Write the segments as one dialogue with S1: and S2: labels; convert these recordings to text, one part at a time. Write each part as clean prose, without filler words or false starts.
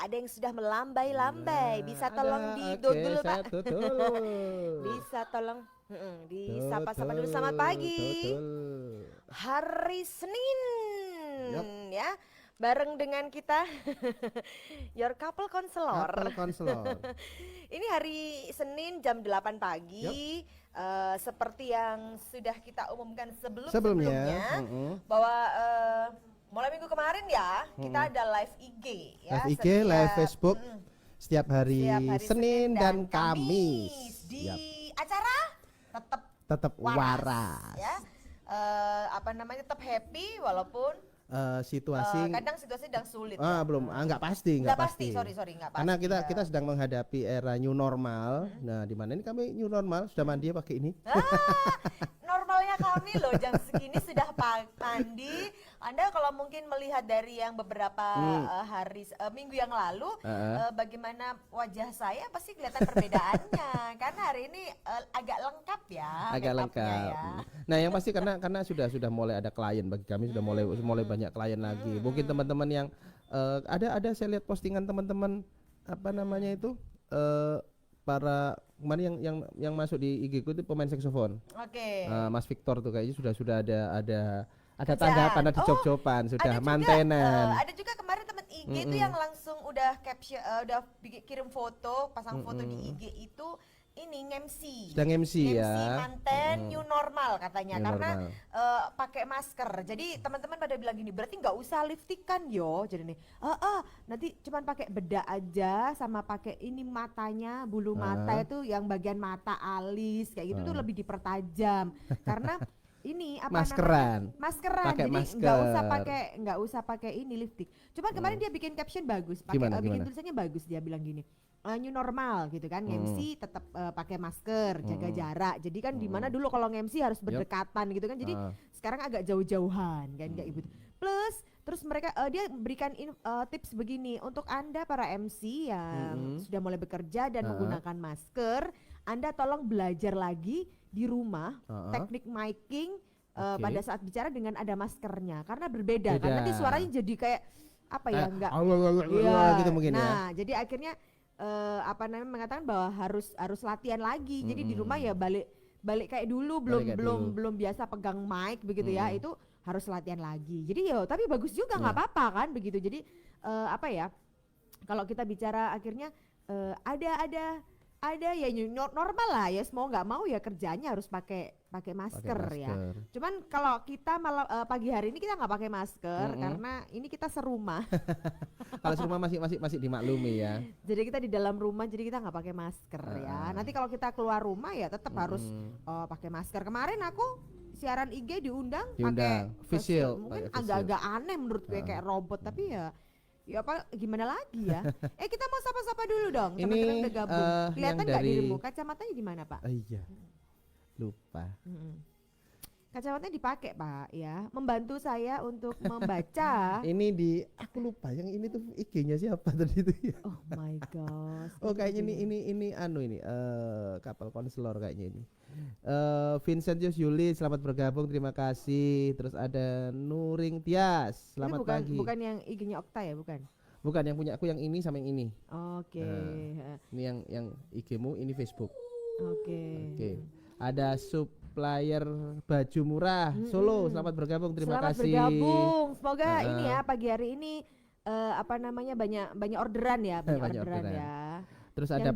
S1: ada yang sudah melambai-lambai. Bisa
S2: Ada,
S1: tolong di-down
S2: oke,
S1: dulu, Pak.
S2: satu dulu.
S1: Bisa tolong disapa-sapa dulu. Selamat
S2: Tutul,
S1: pagi.
S2: tutul.
S1: Hari Senin
S2: Yup,
S1: ya. Bareng dengan kita Your Couple
S2: couple
S1: Counselor.
S2: counselor.
S1: Ini hari Senin jam 8
S2: Yup,
S1: pagi. Seperti yang sudah kita umumkan
S2: sebelumnya,
S1: sebelum-sebelumnya bahwa mulai minggu kemarin ya kita ada live IG ya
S2: live IG, live
S1: setiap
S2: Facebook, setiap hari
S1: setiap hari
S2: Senin dan
S1: Kamis
S2: Kamis.
S1: di
S2: Yup,
S1: acara tetap
S2: tetap
S1: waras
S2: waras.
S1: ya. Apa namanya, tetap happy walaupun
S2: Situasi
S1: kadang situasi sedang sulit ya.
S2: belum, nggak pasti,
S1: Nggak pasti, sorry nggak pasti
S2: Karena kita
S1: ya.
S2: kita sedang menghadapi era new normal. Nah, di mana ini kami new normal sudah mandi ya pakai ini.
S1: Normalnya kami loh jam segini sudah mandi. Anda kalau mungkin melihat dari yang beberapa minggu yang lalu, bagaimana wajah saya pasti kelihatan perbedaannya. Karena hari ini agak lengkap ya,
S2: Agak
S1: make upnya
S2: lengkap.
S1: ya.
S2: Nah, yang pasti karena sudah mulai ada klien bagi kami, sudah mulai banyak klien lagi. Mungkin teman-teman yang ada saya lihat postingan teman-teman apa namanya itu para kemarin yang masuk di IG ku itu pemain saksofon.
S1: Oke.
S2: Mas Victor tuh kayaknya sudah ada
S1: Kerjaan.
S2: tanggapan, ada job-joban, sudah
S1: Ada juga,
S2: mantenan.
S1: ada juga kemarin teman IG itu yang langsung udah caption, udah kirim foto, pasang foto di IG itu ini nge-MC.
S2: Sedang MC ya.
S1: Manten new normal katanya
S2: New
S1: karena
S2: normal.
S1: pakai masker. Jadi teman-teman pada bilang gini, berarti nggak usah liftikan yo. Jadi nih, nanti cuman pakai bedak aja sama pakai ini matanya, bulu mata itu yang bagian mata alis kayak gitu tuh lebih dipertajam karena ini apa
S2: Maskeran.
S1: namanya? Maskeran.
S2: Pakai
S1: Jadi
S2: masker.
S1: nggak usah pakai ini lipstick. Cuman kemarin dia bikin caption bagus,
S2: Gimana,
S1: bikin
S2: gimana?
S1: tulisannya bagus, dia bilang gini. New normal gitu kan, MC tetap pakai masker, jaga jarak. Jadi kan di mana dulu kalau MC harus berdekatan gitu kan. Jadi sekarang agak jauh-jauhan kan kayak gitu. Plus terus mereka dia berikan tips begini untuk Anda para MC yang sudah mulai bekerja dan menggunakan masker, Anda tolong belajar lagi di rumah teknik miking pada saat bicara dengan ada maskernya karena berbeda. Karena nanti suaranya jadi kayak apa ya, enggak
S2: gitu mungkin ya.
S1: Nah, jadi akhirnya apa namanya mengatakan bahwa harus latihan lagi. Jadi di rumah ya balik kayak dulu, belum biasa pegang mic begitu ya. Itu harus latihan lagi. Jadi ya tapi bagus juga nggak apa-apa kan begitu. Jadi apa ya? Kalau kita bicara akhirnya ada ya normal lah ya, mau nggak mau ya kerjanya harus pakai masker ya. Cuman kalau kita malam pagi hari ini kita nggak pakai masker karena ini kita serumah.
S2: Kalau serumah masih dimaklumi ya.
S1: Jadi kita di dalam rumah, jadi kita nggak pakai masker ya. Nanti kalau kita keluar rumah ya tetap harus pakai masker. Kemarin aku siaran IG diundang pakai face shield. Mungkin agak-agak aneh menurut gue kayak robot, tapi ya apa gimana lagi ya. Kita mau sapa-sapa dulu dong, teman-teman udah gabung. Kelihatan nggak dirimu? Kacamatanya di mana, Pak?
S2: Iya. Lupa.
S1: Kacamatanya dipakai, Pak, ya. Membantu saya untuk membaca.
S2: Ini aku lupa yang ini tuh IG-nya siapa tadi itu ya.
S1: Oh my gosh.
S2: Oh, kayaknya ini kapal konselor kayaknya ini. Vincent Yuli selamat bergabung, terima kasih. Terus ada Nuring Tias, selamat
S1: bukan,
S2: pagi.
S1: Bukan yang IG-nya Okta ya, bukan?
S2: Bukan, yang punya aku yang ini sama yang ini.
S1: Oke.
S2: Ini yang IG-mu, ini Facebook.
S1: Oke.
S2: Ada supplier baju murah Solo, selamat bergabung, terima kasih.
S1: Selamat bergabung. Semoga ini ya pagi hari ini apa namanya banyak orderan ya, banyak orderan ya.
S2: Terus ada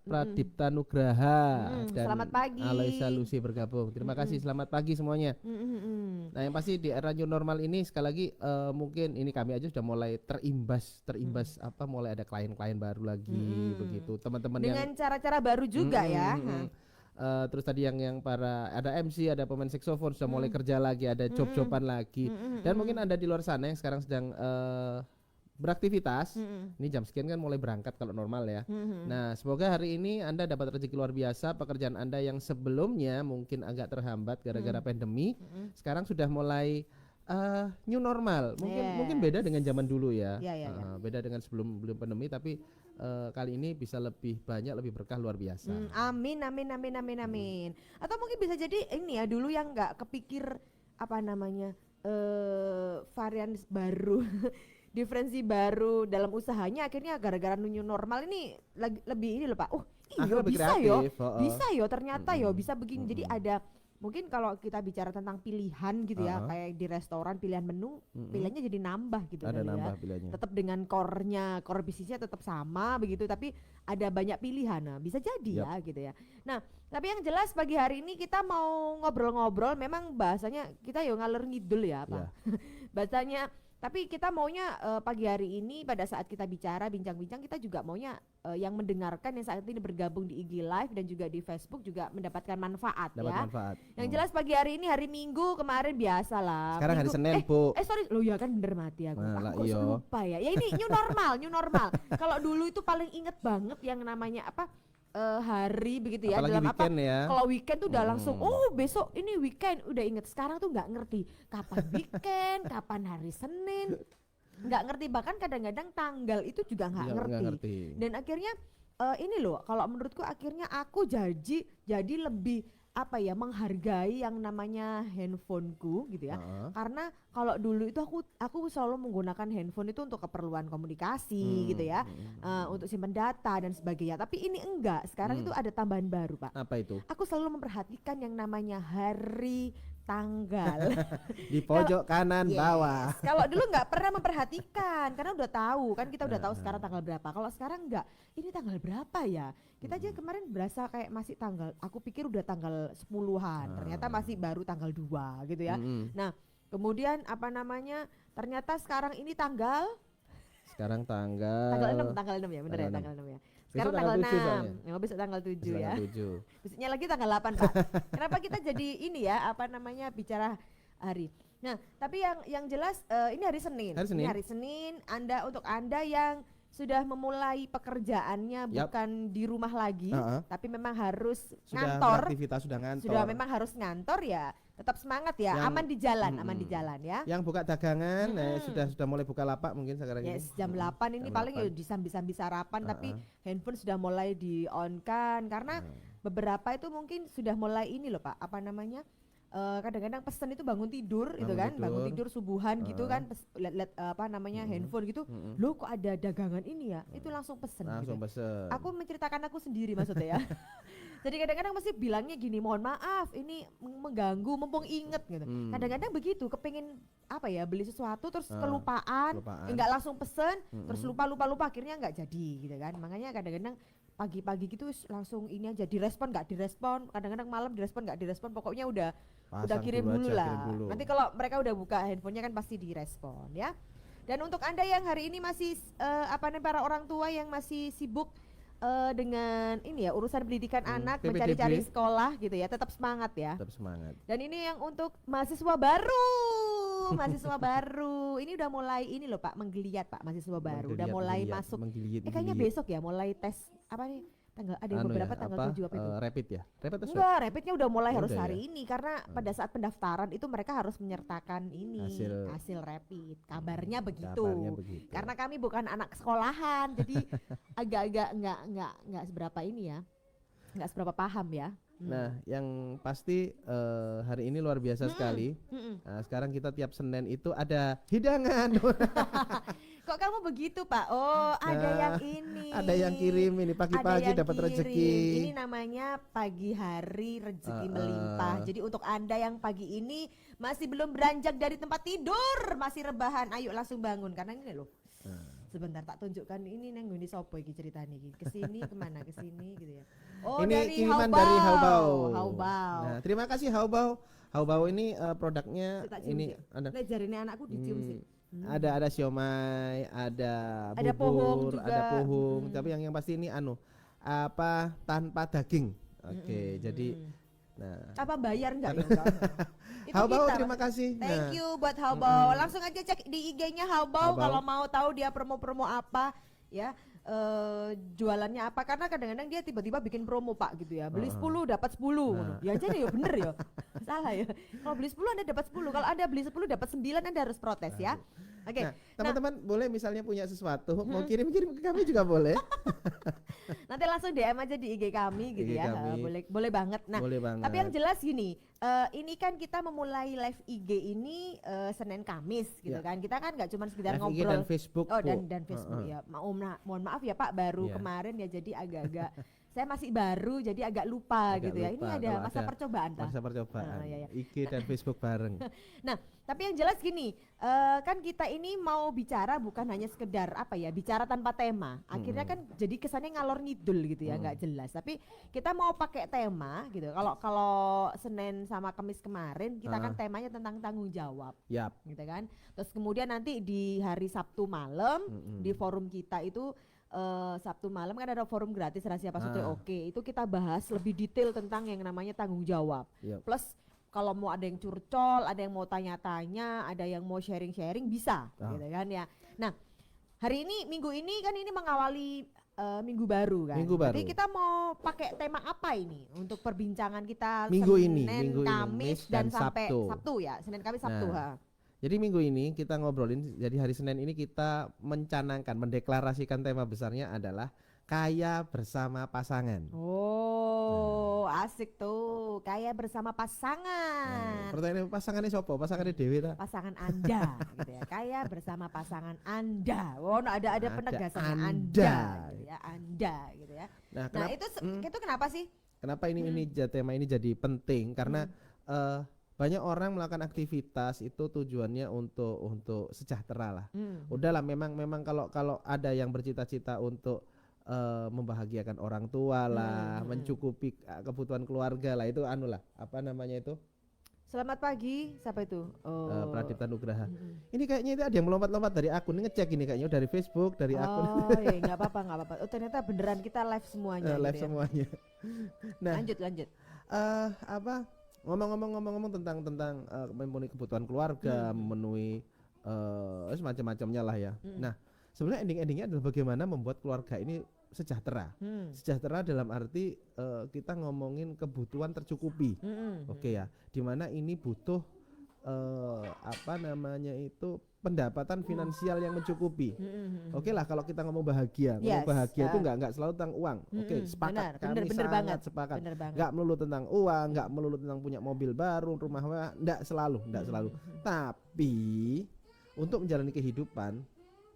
S2: Pradipta Nugraha dan
S1: selamat pagi.
S2: Aloisa Lucy bergabung. Terima kasih, selamat pagi semuanya. Nah, yang pasti di era new normal ini sekali lagi mungkin ini kami aja sudah mulai terimbas apa mulai ada klien-klien baru lagi begitu. Teman-teman
S1: dengan cara-cara baru juga ya.
S2: Terus tadi yang para ada MC, ada pemain saksofon sudah mulai kerja lagi, ada job-joban lagi. Dan mungkin Anda di luar sana yang sekarang sedang beraktivitas. Ini jam sekian kan mulai berangkat kalau normal ya. Nah, semoga hari ini Anda dapat rezeki luar biasa. Pekerjaan Anda yang sebelumnya mungkin agak terhambat gara-gara pandemi, sekarang sudah mulai new normal. Mungkin beda dengan zaman dulu ya. Beda dengan sebelum pandemi, tapi kali ini bisa lebih banyak, lebih berkah luar biasa.
S1: Amin. Atau mungkin bisa jadi ini ya, dulu yang nggak kepikir apa namanya varian baru diferensi baru dalam usahanya akhirnya gara-gara new normal ini lebih ini loh Pak.
S2: Lebih
S1: Bisa yo.
S2: kreatif,
S1: Bisa yo ternyata yo bisa begini. Jadi ada mungkin kalau kita bicara tentang pilihan gitu ya, kayak di restoran pilihan menu, pilihannya jadi nambah gitu
S2: ada
S1: kali
S2: nambah
S1: ya.
S2: pilihannya.
S1: Tetap dengan core bisnisnya tetap sama begitu, tapi ada banyak pilihan. Nah, bisa jadi ya gitu ya. Nah, tapi yang jelas pagi hari ini kita mau ngobrol-ngobrol, memang bahasanya kita yo ngalor ngidul ya, Pak. Bahasanya tapi kita maunya pagi hari ini pada saat kita bicara bincang-bincang kita juga maunya yang mendengarkan yang saat ini bergabung di IG Live dan juga di Facebook juga mendapatkan manfaat.
S2: Manfaat.
S1: Yang jelas pagi hari ini hari Minggu, kemarin biasa lah.
S2: Sekarang
S1: Minggu,
S2: hari Senin, Bu.
S1: Sorry, lo ya kan bener mati aku.
S2: Malah
S1: Aku kok lupa ya. Ya ini new normal. Kalau dulu itu paling inget banget yang namanya apa? Hari begitu ya.
S2: Apalagi
S1: dalam
S2: weekend
S1: apa?
S2: Ya.
S1: Kalau weekend tuh udah langsung besok ini weekend, udah inget. Sekarang tuh nggak ngerti kapan weekend, kapan hari Senin, nggak ngerti, bahkan kadang-kadang tanggal itu juga nggak ngerti. Dan akhirnya ini loh, kalau menurutku akhirnya aku jadi lebih apa ya, menghargai yang namanya handphoneku gitu ya. Karena kalau dulu itu aku selalu menggunakan handphone itu untuk keperluan komunikasi gitu ya, untuk simpan data dan sebagainya. Tapi ini enggak, sekarang itu ada tambahan baru Pak.
S2: Apa itu?
S1: Aku selalu memperhatikan yang namanya hari, tanggal
S2: di pojok kanan bawah.
S1: Kalau dulu nggak pernah memperhatikan karena udah tahu kan, kita udah tahu sekarang tanggal berapa. Kalau sekarang enggak, ini tanggal berapa ya? Kita aja kemarin berasa kayak masih tanggal, aku pikir udah tanggal 10-an, ternyata masih baru tanggal 2 gitu ya. Nah, kemudian apa namanya? Ternyata sekarang ini tanggal
S2: 6
S1: tanggal 6 ya, bener ya, tanggal 6 ya. Sekarang tanggal 6, besok tanggal 7 ya. Besoknya lagi tanggal 8 Pak. Kenapa kita jadi ini ya, apa namanya, bicara hari. Nah, tapi yang jelas ini hari Senin. Ini hari Senin, untuk Anda yang sudah memulai pekerjaannya bukan di rumah lagi, tapi memang harus ngantor. Sudah memang harus ngantor ya. Tetap semangat ya, aman di jalan ya.
S2: Yang buka dagangan sudah mulai buka lapak mungkin sekarang ini.
S1: Jam 8 ini paling ya bisa sarapan, tapi handphone sudah mulai di on kan karena beberapa itu mungkin sudah mulai ini loh Pak, apa namanya? Kadang-kadang pesan itu bangun tidur subuhan gitu kan, lihat apa namanya handphone gitu, loh kok ada dagangan ini ya, itu langsung pesen.
S2: Pesen.
S1: Aku menceritakan aku sendiri maksudnya ya. Jadi kadang-kadang masih bilangnya gini, mohon maaf ini mengganggu, mumpung inget gitu. Kadang-kadang begitu, kepengin apa ya, beli sesuatu terus kelupaan. Enggak langsung pesen, terus lupa akhirnya enggak jadi gitu kan. Makanya kadang-kadang pagi-pagi gitu langsung ini aja, direspon nggak direspon, kadang-kadang malam direspon nggak direspon, pokoknya udah kirim dulu lah. Nanti kalau mereka udah buka handphonenya kan pasti direspon ya. Dan untuk Anda yang hari ini masih para orang tua yang masih sibuk dengan ini ya, urusan pendidikan anak, mencari-cari sekolah gitu ya, tetap semangat ya.
S2: Tetap semangat.
S1: Dan ini yang untuk mahasiswa baru ini udah mulai ini loh Pak, menggeliat Pak, mahasiswa baru udah mulai masuk. Kayaknya besok ya mulai tes apa nih, tanggal ada beberapa tanggal 7 apa itu?
S2: Rapid ya?
S1: Enggak, rapidnya udah mulai harus hari ini karena pada saat pendaftaran itu mereka harus menyertakan ini hasil rapid. Kabarnya begitu. Karena kami bukan anak sekolahan, jadi agak-agak enggak seberapa ini ya. Enggak seberapa paham ya.
S2: Nah, yang pasti hari ini luar biasa sekali. Nah, sekarang kita tiap Senin itu ada hidangan.
S1: Kok kamu begitu Pak? Oh, ada yang ini.
S2: Ada yang kirim ini pagi-pagi dapat rezeki.
S1: Ini namanya pagi hari rezeki melimpah. Jadi untuk Anda yang pagi ini masih belum beranjak dari tempat tidur, masih rebahan, ayo langsung bangun karena ini loh. Sebentar tak tunjukkan ini neng ngene sapa iki ceritane iki. Kesini kemana, kesini gitu ya. Oh,
S2: ini
S1: dari
S2: kiriman dari Haubau.
S1: Nah,
S2: terima kasih Haubau. Haubau ini produknya ini
S1: ada. Nah, jarine anakku dicium sih.
S2: Ada siomay, ada bubur, ada pohong. Tapi yang pasti ini tanpa daging. Oke, jadi
S1: apa bayar enggak ya?
S2: Haubau terima kasih.
S1: Thank you buat Haubau. Langsung aja cek di IG-nya Haubau kalau mau tahu dia promo-promo apa ya. jualannya apa, karena kadang-kadang dia tiba-tiba bikin promo Pak gitu ya, beli 10 dapat 10. Ya aja ya bener ya. Salah ya. Kalau beli 10 Anda dapat 10, kalau Anda beli 10 dapat 9 Anda harus protes ya. Oke.
S2: Nah, teman-teman boleh misalnya punya sesuatu mau kirim-kirim ke kami juga boleh.
S1: Nanti langsung DM aja di IG kami gitu
S2: IG
S1: ya.
S2: kami.
S1: Boleh banget. Nah,
S2: Boleh banget.
S1: tapi yang jelas gini, ini kan kita memulai live IG ini Senin Kamis gitu
S2: Ya.
S1: kan. Kita kan nggak cuma sekedar
S2: Live IG
S1: ngobrol.
S2: dan Facebook,
S1: Oh,
S2: Bu.
S1: dan Facebook ya. Mohon maaf ya Pak, baru
S2: Iya.
S1: kemarin ya, jadi agak-agak saya masih baru jadi agak lupa
S2: Agak
S1: gitu ya. Ini
S2: lupa
S1: ada
S2: kalau
S1: masa
S2: ada
S1: percobaan Pak.
S2: Masa percobaan.
S1: iya.
S2: IG dan Facebook bareng.
S1: Nah, tapi yang jelas gini, kan kita ini mau bicara bukan hanya sekedar apa ya, bicara tanpa tema. Akhirnya kan jadi kesannya ngalor ngidul gitu ya, nggak jelas. Tapi kita mau pakai tema gitu. Kalau Senin sama Kamis kemarin kita kan temanya tentang tanggung jawab,
S2: Yap.
S1: gitu kan. Terus kemudian nanti di hari Sabtu malam di forum kita itu Sabtu malam kan ada forum gratis Rahasia Pasutri Oke. Itu kita bahas lebih detail tentang yang namanya tanggung jawab.
S2: Yap.
S1: Plus kalau mau ada yang curcol, ada yang mau tanya-tanya, ada yang mau sharing-sharing bisa, gitu kan ya. Nah, hari ini minggu ini kan ini mengawali minggu baru kan.
S2: Minggu baru.
S1: Jadi kita mau pakai tema apa ini untuk perbincangan kita
S2: Minggu
S1: Senin,
S2: ini, minggu ini,
S1: Kamis
S2: dan
S1: dan sampai
S2: Sabtu.
S1: Sabtu ya, Senin Kamis Sabtu.
S2: Nah, jadi minggu ini kita ngobrolin, jadi hari Senin ini kita mencanangkan, mendeklarasikan tema besarnya adalah kaya bersama pasangan.
S1: Oh, asik tuh, kaya bersama pasangan.
S2: Pertanyaan pasangannya siapa? Pasangannya Dewi ta?
S1: Pasangan Anda gitu ya. Kaya bersama pasangan Anda. Oh, ada penegasannya Anda gitu ya. Anda gitu ya.
S2: Nah,
S1: Nah, itu kenapa sih?
S2: kenapa ini tema ini jadi penting? Karena banyak orang melakukan aktivitas itu tujuannya untuk sejahtera lah. Udahlah, memang kalau ada yang bercita-cita untuk membahagiakan orang tua lah, mencukupi kebutuhan keluarga lah, itu anu lah, apa namanya itu?
S1: Selamat pagi, siapa itu?
S2: Pradipta Nugraha. Ini kayaknya itu ada yang melompat-lompat dari akun, ini ngecek ini kayaknya dari Facebook, dari akun.
S1: Oh iya, nggak apa-apa. Oh ternyata beneran kita live semuanya.
S2: Live
S1: gitu ya.
S2: semuanya. Nah,
S1: Lanjut.
S2: apa ngomong-ngomong tentang memenuhi kebutuhan keluarga, memenuhi semacam-macamnya lah ya. Nah, sebenarnya ending-endingnya adalah bagaimana membuat keluarga ini sejahtera. Sejahtera dalam arti kita ngomongin kebutuhan tercukupi. Oke ya, dimana ini butuh apa namanya itu pendapatan finansial yang mencukupi. Oke lah, kalau kita ngomong bahagia, ngomong bahagia itu nggak selalu tentang uang. Oke, sepakat. Kami
S1: bener
S2: sangat
S1: banget,
S2: sepakat.
S1: bener banget.
S2: Nggak melulu tentang uang, nggak melulu tentang punya mobil baru, rumah mewah, nggak selalu. Tapi untuk menjalani kehidupan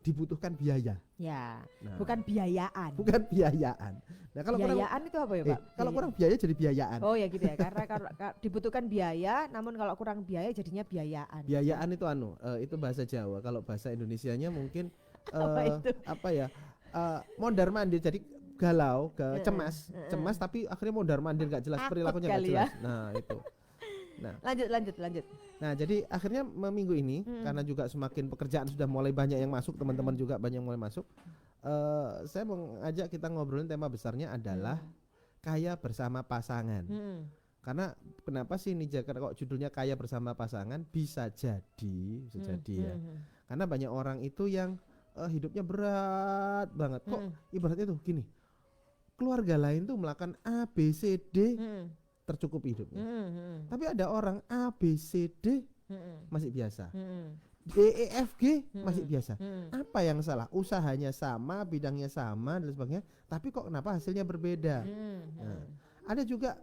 S2: dibutuhkan biaya.
S1: Ya,
S2: Nah,
S1: bukan biayaan.
S2: bukan biayaan. Nah, kalau
S1: biayaan itu apa ya Pak?
S2: kalau kurang biaya jadi biayaan.
S1: Oh ya gitu ya, karena kalau dibutuhkan biaya, namun kalau kurang biaya jadinya biayaan.
S2: Biayaan itu itu bahasa Jawa. Kalau bahasa Indonesianya mungkin
S1: Apa itu?
S2: apa ya? Mondar mandir, jadi galau, cemas tapi akhirnya mondar mandir, nggak jelas,
S1: Takut
S2: perilakunya nggak
S1: kali
S2: jelas.
S1: ya.
S2: Nah, itu. Nah,
S1: Lanjut.
S2: Nah, jadi akhirnya minggu ini karena juga semakin pekerjaan sudah mulai banyak yang masuk, teman-teman juga banyak yang mulai masuk. Saya mau ngajak kita ngobrolin tema besarnya adalah kaya bersama pasangan. Karena kenapa sih ini kok judulnya kaya bersama pasangan? Bisa jadi ya. Karena banyak orang itu yang hidupnya berat banget. Kok ibaratnya tuh gini. Keluarga lain tuh melakukan A B C D tercukupi hidupnya. Tapi ada orang A B C D masih biasa. D E F G masih biasa. Apa yang salah? Usahanya sama, bidangnya sama dan sebagainya, tapi kok kenapa hasilnya berbeda? Nah, ada juga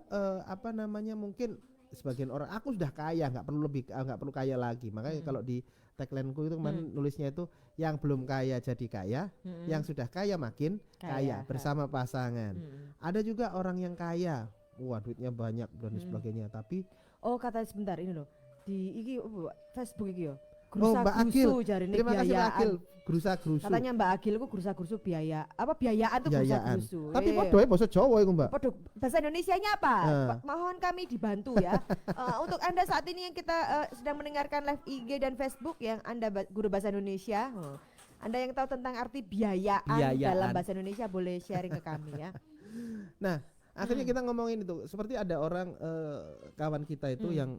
S2: apa namanya, mungkin sebagian orang aku sudah kaya, nggak perlu kaya lagi. Makanya kalau di tagline-ku itu kemarin nulisnya itu yang belum kaya jadi kaya, yang sudah kaya makin kaya bersama pasangan. Ada juga orang yang kaya, wah duitnya banyak dan sebagainya, tapi
S1: kata sebentar ini loh. Di Facebook iki yo.
S2: Mbak Agil, terima kasih Mbak Agil, grusa-grusu.
S1: Katanya Mbak Agil ku grusa-grusu biaya. Apa biayaan tuh grusa-grusu.
S2: Tapi podo bahasa Jawa iku, Mbak.
S1: Podo bahasa Indonesianya apa? Mohon kami dibantu ya. Untuk Anda saat ini yang kita sedang mendengarkan live IG dan Facebook yang Anda guru bahasa Indonesia, Anda yang tahu tentang arti biayaan dalam bahasa Indonesia boleh sharing ke kami ya.
S2: Nah, akhirnya kita ngomongin itu, seperti ada orang kawan kita itu yang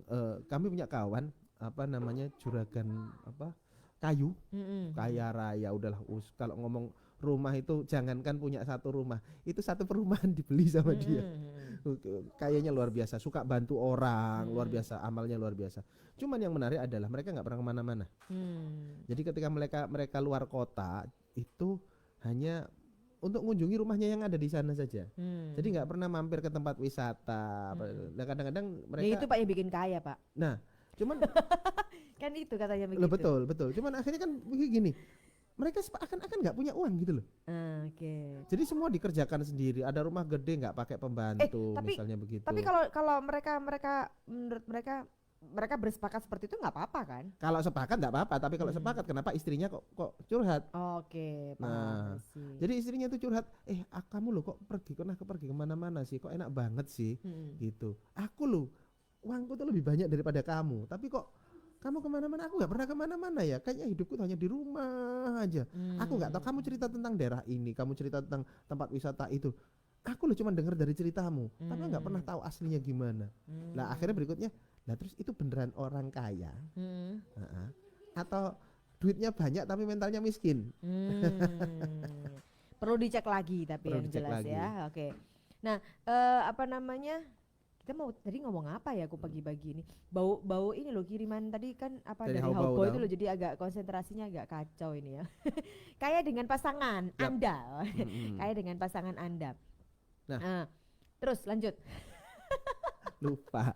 S2: kami punya kawan apa namanya juragan apa kayu, kaya raya, udahlah kalau ngomong rumah itu jangankan punya satu rumah, itu satu perumahan dibeli sama dia. Kayaknya luar biasa, suka bantu orang, luar biasa, amalnya luar biasa. Cuman yang menarik adalah mereka nggak pernah kemana-mana. Jadi ketika mereka luar kota itu hanya untuk mengunjungi rumahnya yang ada di sana saja. Jadi nggak pernah mampir ke tempat wisata. Nah, kadang-kadang mereka.
S1: Ya itu Pak yang bikin kaya Pak.
S2: Nah, cuman
S1: kan itu katanya begitu.
S2: Loh, betul. Cuman akhirnya kan begini. Mereka akan nggak punya uang gitu loh.
S1: Oke.
S2: Jadi semua dikerjakan sendiri. Ada rumah gede nggak pakai pembantu, misalnya begitu.
S1: Tapi kalau mereka menurut mereka bersepakat seperti itu nggak apa-apa kan?
S2: Kalau sepakat nggak apa-apa. Tapi kalau sepakat, kenapa istrinya kok curhat?
S1: Oke.
S2: Nah, jadi istrinya tuh curhat. Kamu loh kok pergi kemana-mana sih? Kok enak banget sih? Gitu. Aku loh, uangku tuh lebih banyak daripada kamu. Tapi kok kamu kemana-mana, aku nggak pernah kemana-mana ya. Kayaknya hidupku hanya di rumah aja. Aku nggak tahu. Kamu cerita tentang daerah ini, kamu cerita tentang tempat wisata itu. Aku loh cuma dengar dari ceritamu, tapi nggak pernah tahu aslinya gimana. Nah akhirnya berikutnya, nah terus itu beneran orang kaya, atau duitnya banyak tapi mentalnya miskin?
S1: Perlu dicek lagi tapi
S2: Perlu
S1: yang
S2: dicek
S1: jelas
S2: lagi.
S1: ya. Oke. Nah apa namanya? Kita mau tadi ngomong apa ya aku pagi-pagi ini, bau ini loh kiriman tadi kan apa dari Haubau itu loh, jadi agak konsentrasinya agak kacau ini ya. Kayak dengan pasangan Anda. Kayak dengan pasangan Anda. Nah, terus lanjut.
S2: Lupa.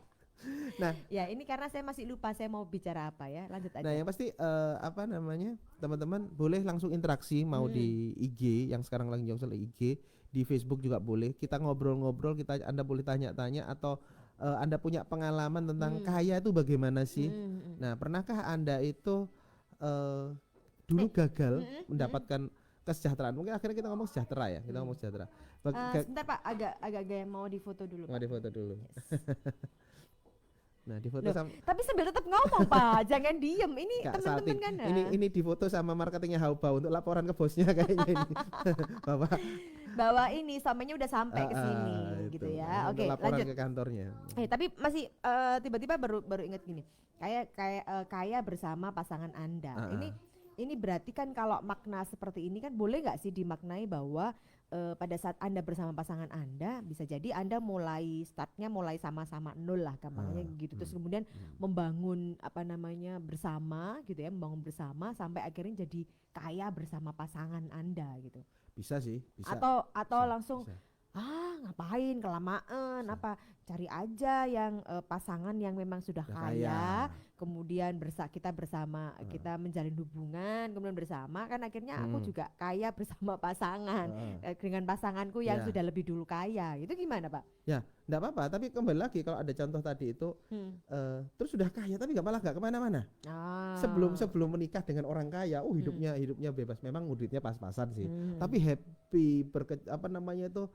S2: Nah
S1: ya ini karena saya masih lupa saya mau bicara apa ya, lanjut aja.
S2: Nah yang pasti apa namanya, teman-teman boleh langsung interaksi, mau di IG yang sekarang lagi Jongsel IG, di Facebook juga boleh, kita ngobrol-ngobrol, Anda boleh tanya-tanya, atau Anda punya pengalaman tentang kaya itu bagaimana sih. Nah pernahkah Anda itu dulu gagal mendapatkan kesejahteraan? Mungkin akhirnya kita ngomong sejahtera ya, kita ngomong sejahtera.
S1: Sebentar Pak, agak mau difoto dulu.
S2: Mau difoto dulu. Yes. Nah difoto
S1: tapi sambil tetap ngomong Pak, jangan diem. Ini teman-teman kan.
S2: Ini difoto sama marketingnya Haubau untuk laporan ke bosnya kayaknya ini.
S1: Bahwa ini samanya udah sampai ke sini gitu ya. Oke,
S2: laporan
S1: lanjut
S2: ke kantornya.
S1: Tapi masih tiba-tiba baru ingat gini. Kaya bersama pasangan Anda. Ini berarti kan kalau makna seperti ini kan boleh nggak sih dimaknai bahwa pada saat Anda bersama pasangan Anda bisa jadi Anda startnya mulai sama-sama nol lah gampangnya gitu, terus kemudian membangun apa namanya bersama gitu ya, membangun bersama sampai akhirnya jadi kaya bersama pasangan Anda gitu.
S2: Bisa sih, bisa.
S1: Atau
S2: bisa,
S1: langsung bisa. Ngapain kelamaan, apa cari aja yang pasangan yang memang sudah kaya. Kemudian kita bersama kita menjalin hubungan, kemudian bersama kan akhirnya aku juga kaya bersama pasangan dengan pasanganku yang sudah lebih dulu kaya. Itu gimana Pak?
S2: Ya enggak apa-apa, tapi kembali lagi kalau ada contoh tadi itu terus sudah kaya tapi malah nggak kemana-mana. Sebelum menikah dengan orang kaya, hidupnya bebas, memang duitnya pas-pasan sih, tapi happy, apa namanya itu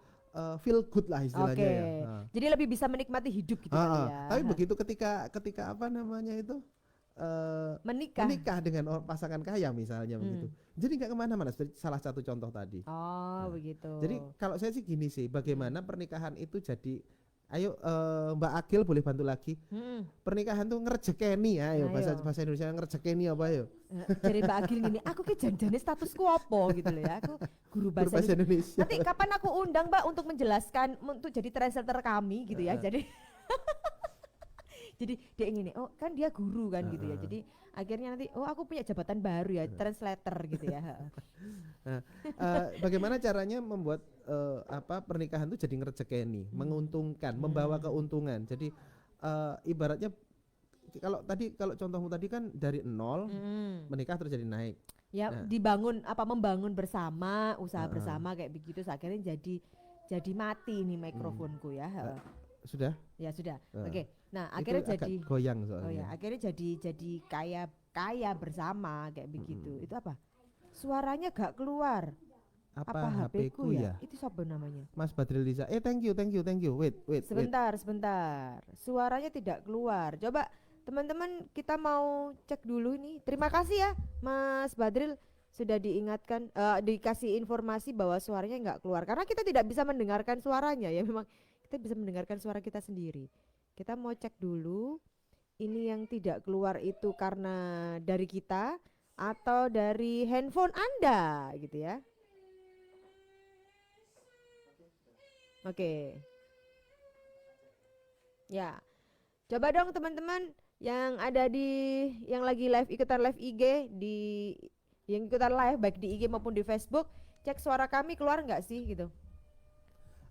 S2: feel good lah istilahnya ya.
S1: Jadi lebih bisa menikmati hidup gitu kali ya.
S2: Tapi begitu ketika apa namanya itu menikah dengan pasangan kaya misalnya begitu. Jadi nggak kemana-mana. Salah satu contoh tadi.
S1: Begitu.
S2: Jadi kalau saya sih gini sih, bagaimana pernikahan itu jadi, ayo Mbak Agil boleh bantu lagi. Pernikahan tuh ngerejekeni, ayo bahasa Indonesia ngerejekeni apa yo?
S1: Jadi Mbak Agil gini, aku ki janjane statusku apa gitu loh ya. Aku guru bahasa Indonesia. Nanti kapan aku undang Mbak untuk menjelaskan, untuk jadi translator kami gitu ya. Jadi dia ingin kan dia guru kan gitu ya. Jadi akhirnya nanti aku punya jabatan baru ya, translator gitu ya.
S2: Bagaimana caranya membuat pernikahan itu jadi ngerejekeni, menguntungkan, membawa keuntungan. Jadi ibaratnya kalau contohmu tadi kan dari nol menikah terus jadi naik.
S1: Ya membangun bersama, usaha bersama kayak begitu, akhirnya jadi mati nih mikrofonku ya.
S2: Sudah?
S1: Ya sudah. Oke. Nah, akhirnya jadi
S2: goyang soalnya.
S1: Akhirnya jadi kaya bersama kayak begitu. Itu apa? Suaranya gak keluar. Apa HP-ku ya? Itu siapa namanya?
S2: Mas Badril Liza. Thank you. Wait.
S1: Sebentar. Suaranya tidak keluar. Coba teman-teman kita mau cek dulu ini. Terima kasih ya Mas Badril sudah diingatkan, dikasih informasi bahwa suaranya nggak keluar karena kita tidak bisa mendengarkan suaranya ya. Memang kita bisa mendengarkan suara kita sendiri. Kita mau cek dulu ini yang tidak keluar itu karena dari kita atau dari handphone Anda gitu ya. Oke. Ya. Coba dong teman-teman yang ada di yang lagi live ikutan live IG di yang ikutan live baik di IG maupun di Facebook, cek suara kami keluar nggak sih gitu.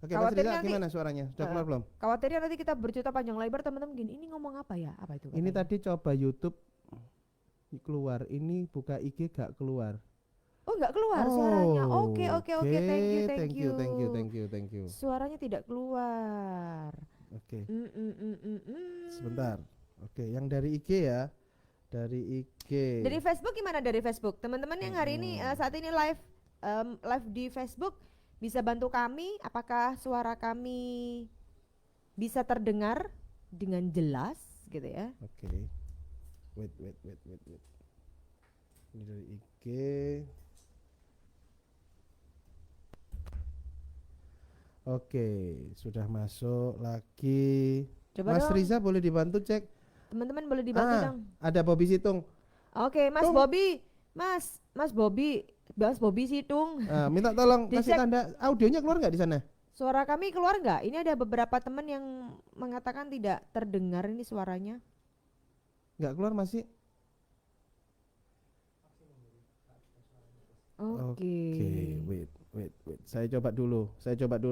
S2: Oke, Mas Riza gimana suaranya? Sudah keluar belum?
S1: Khawatirnya nanti kita bercerita panjang lebar teman-teman gini, ini ngomong apa ya? Apa itu?
S2: Ini tadi coba YouTube keluar, ini buka IG gak keluar.
S1: Oh nggak keluar suaranya. Oke,
S2: thank you.
S1: Suaranya tidak keluar.
S2: Oke. Sebentar. Oke, yang dari IG ya. Dari IG.
S1: Dari Facebook gimana dari Facebook? Teman-teman yang hari ini saat ini live di Facebook bisa bantu kami, apakah suara kami bisa terdengar dengan jelas gitu ya?
S2: Oke. Wait. Ini dari IG. Oke, sudah masuk lagi.
S1: Coba
S2: Mas
S1: dong.
S2: Riza boleh dibantu cek?
S1: Teman-teman boleh dibantu dong.
S2: Ada Bobby Situng.
S1: Oke, Mas Bobby. Mas Bobby Situng.
S2: Minta tolong kasih tanda audionya keluar nggak di sana?
S1: Suara kami keluar nggak? Ini ada beberapa teman yang mengatakan tidak terdengar ini suaranya.
S2: Nggak keluar masih?
S1: Oke.
S2: Wait. Saya coba dulu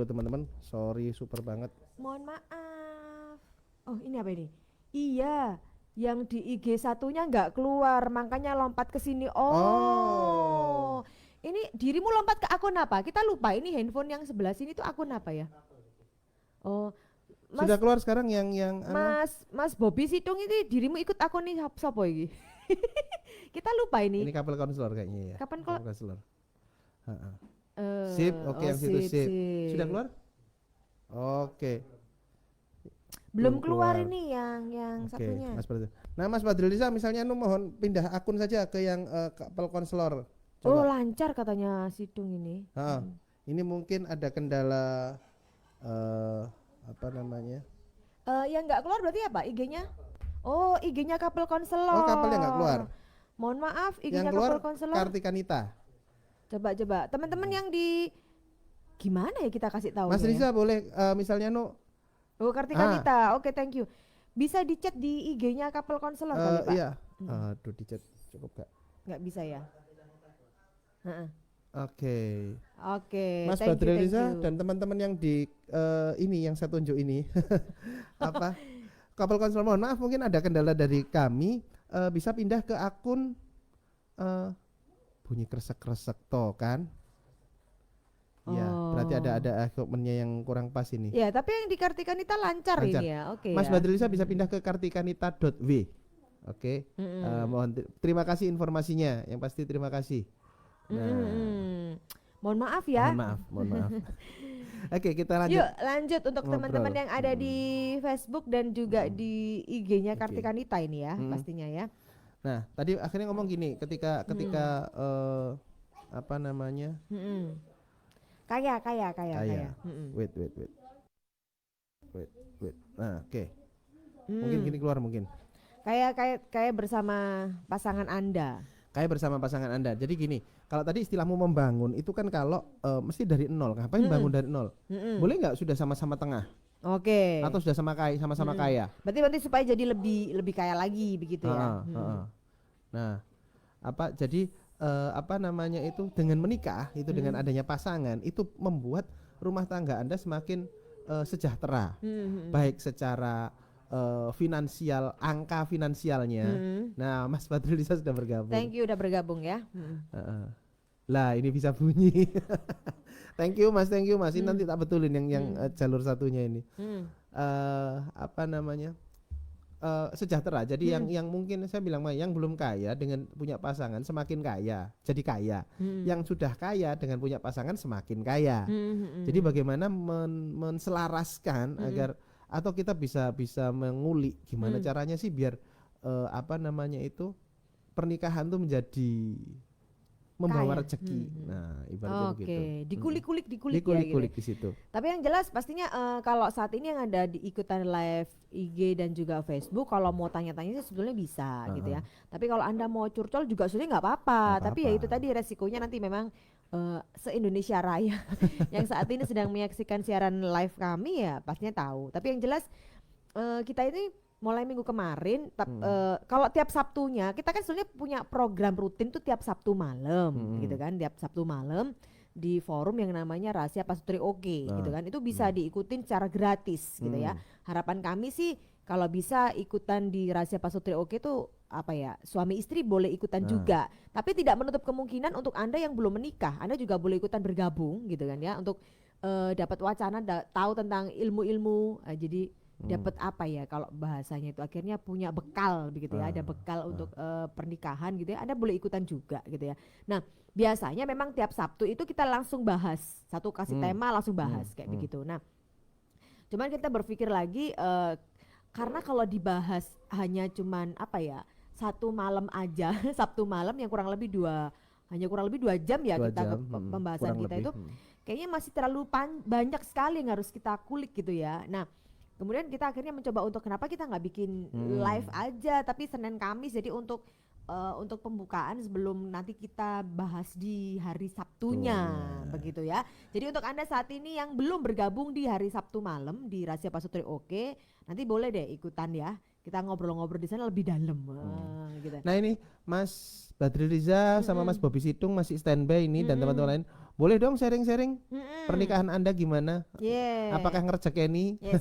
S2: teman-teman. Sorry, super banget.
S1: Mohon maaf. Oh, ini apa ini? Iya, yang di IG satunya nggak keluar, makanya lompat ke sini. Oh. Ini dirimu lompat ke akun apa? Kita lupa ini handphone yang sebelah sini tuh akun apa ya? Oh, Mas,
S2: sudah keluar sekarang yang
S1: Mas Bobby Situng ini dirimu ikut akun ini siapa ini? Kita lupa ini.
S2: Ini couple counselor kayaknya ya.
S1: Kapan
S2: couple counselor? Sip, oke yang situ sip. Sudah keluar? Oke.
S1: Belum keluar ini yang satunya.
S2: Mas Badril. Nah, Mas Badril Lisa misalnya mohon pindah akun saja ke yang couple counselor.
S1: Oh, lancar katanya Situng ini.
S2: Ini mungkin ada kendala apa namanya?
S1: Yang nggak keluar berarti apa? IG-nya? Oh, IG-nya couple counselor.
S2: Oh, couple yang nggak keluar.
S1: Mohon maaf, IG-nya
S2: couple
S1: counselor.
S2: Kartika Nita.
S1: Coba. Teman-teman yang di gimana ya kita kasih tahu?
S2: Mas Riza boleh misalnya
S1: Oh, Kartika Nita. Oke, thank you. Bisa dicat di IG-nya couple counselor kali, Pak?
S2: Iya. Aduh, dicat cukup gak?
S1: Nggak bisa ya.
S2: Oke. Mas
S1: Thank
S2: Badril
S1: you.
S2: Riza dan teman-teman yang di ini yang saya tunjuk ini apa? Couple counselor, mohon maaf mungkin ada kendala dari kami, bisa pindah ke akun bunyi kresek-kresek toh kan? Ya, berarti ada equipmentnya yang kurang pas ini.
S1: Ya, tapi yang di Kartika Nita lancar. Ini ya. Oke.
S2: Mas Badril Riza bisa pindah ke kartikanita.w. Oke. Mohon terima kasih informasinya. Yang pasti terima kasih.
S1: Mohon maaf ya.
S2: Mohon maaf. Oke, kita lanjut.
S1: Yuk lanjut untuk teman-teman yang ada di Facebook dan juga di IG-nya Kartika Nita ini ya, pastinya ya.
S2: Nah, tadi akhirnya ngomong gini, ketika apa namanya?
S1: Kaya.
S2: Wait. Nah, oke. Mungkin gini keluar mungkin.
S1: Kayak bersama pasangan Anda.
S2: Kayak bersama pasangan Anda. Jadi gini, kalau tadi istilahmu membangun itu kan kalau mesti dari nol. Ngapain bangun dari nol? Boleh nggak sudah sama-sama tengah?
S1: Oke.
S2: Atau sudah sama-sama kaya?
S1: Berarti supaya jadi lebih kaya lagi begitu ya.
S2: Nah, jadi apa namanya itu dengan menikah itu dengan adanya pasangan itu membuat rumah tangga Anda semakin sejahtera, baik secara finansial, angka finansialnya. Nah, Mas Badril Lisa sudah bergabung.
S1: Thank you udah bergabung ya.
S2: Lah ini bisa bunyi. Thank you Mas. Ini nanti tak betulin yang jalur satunya ini. Apa namanya? Sejahtera. Jadi yang mungkin saya bilang yang belum kaya dengan punya pasangan semakin kaya, jadi kaya. Yang sudah kaya dengan punya pasangan semakin kaya. Jadi bagaimana menselaraskan agar atau kita bisa mengulik gimana caranya sih biar apa namanya itu pernikahan tuh menjadi membawa rezeki. Nah, ibaratnya begitu.
S1: Dikulik
S2: ya,
S1: gitu.
S2: Di situ.
S1: Tapi yang jelas pastinya kalau saat ini yang ada di ikutan live IG dan juga Facebook, kalau mau tanya-tanya sih sebetulnya bisa gitu ya. Tapi kalau Anda mau curcol juga sebenarnya nggak apa-apa. Tapi ya itu tadi resikonya nanti memang se-Indonesia Raya yang saat ini sedang menyaksikan siaran live kami ya pastinya tahu. Tapi yang jelas kita ini mulai minggu kemarin kalau tiap Sabtunya kita kan sebenarnya punya program rutin tuh tiap Sabtu malam gitu kan, tiap Sabtu malam di forum yang namanya Rahasia Pasutri Oke gitu kan. Itu bisa diikutin secara gratis gitu ya. Harapan kami sih kalau bisa ikutan di Rahasia Pasutri Oke tuh apa ya, suami istri boleh ikutan juga. Tapi tidak menutup kemungkinan untuk Anda yang belum menikah, Anda juga boleh ikutan bergabung gitu kan ya, untuk dapat wacana, tahu tentang ilmu-ilmu, jadi dapat apa ya kalau bahasanya itu akhirnya punya bekal begitu ya, ada bekal untuk pernikahan gitu ya. Anda boleh ikutan juga gitu ya. Nah, biasanya memang tiap Sabtu itu kita langsung bahas, satu kasih tema langsung bahas kayak begitu. Nah, cuman kita berpikir lagi karena kalau dibahas hanya cuman apa ya, satu malam aja, Sabtu malam yang kurang lebih 2 jam ya kita pembahasan kita itu kayaknya masih terlalu banyak sekali yang harus kita kulik gitu ya. Nah, kemudian kita akhirnya mencoba untuk kenapa kita nggak bikin live aja tapi Senin Kamis, jadi untuk pembukaan sebelum nanti kita bahas di hari Sabtunya begitu ya. Jadi untuk Anda saat ini yang belum bergabung di hari Sabtu malam di Rahasia Pasutri Oke, nanti boleh deh ikutan ya. Kita ngobrol-ngobrol di sana lebih dalam gitu.
S2: Nah ini Mas Badri Riza sama Mas Bobi Situng masih standby ini dan teman-teman lain. Boleh dong sharing-sharing pernikahan Anda gimana? Apakah ngerjekeni?
S1: Yes.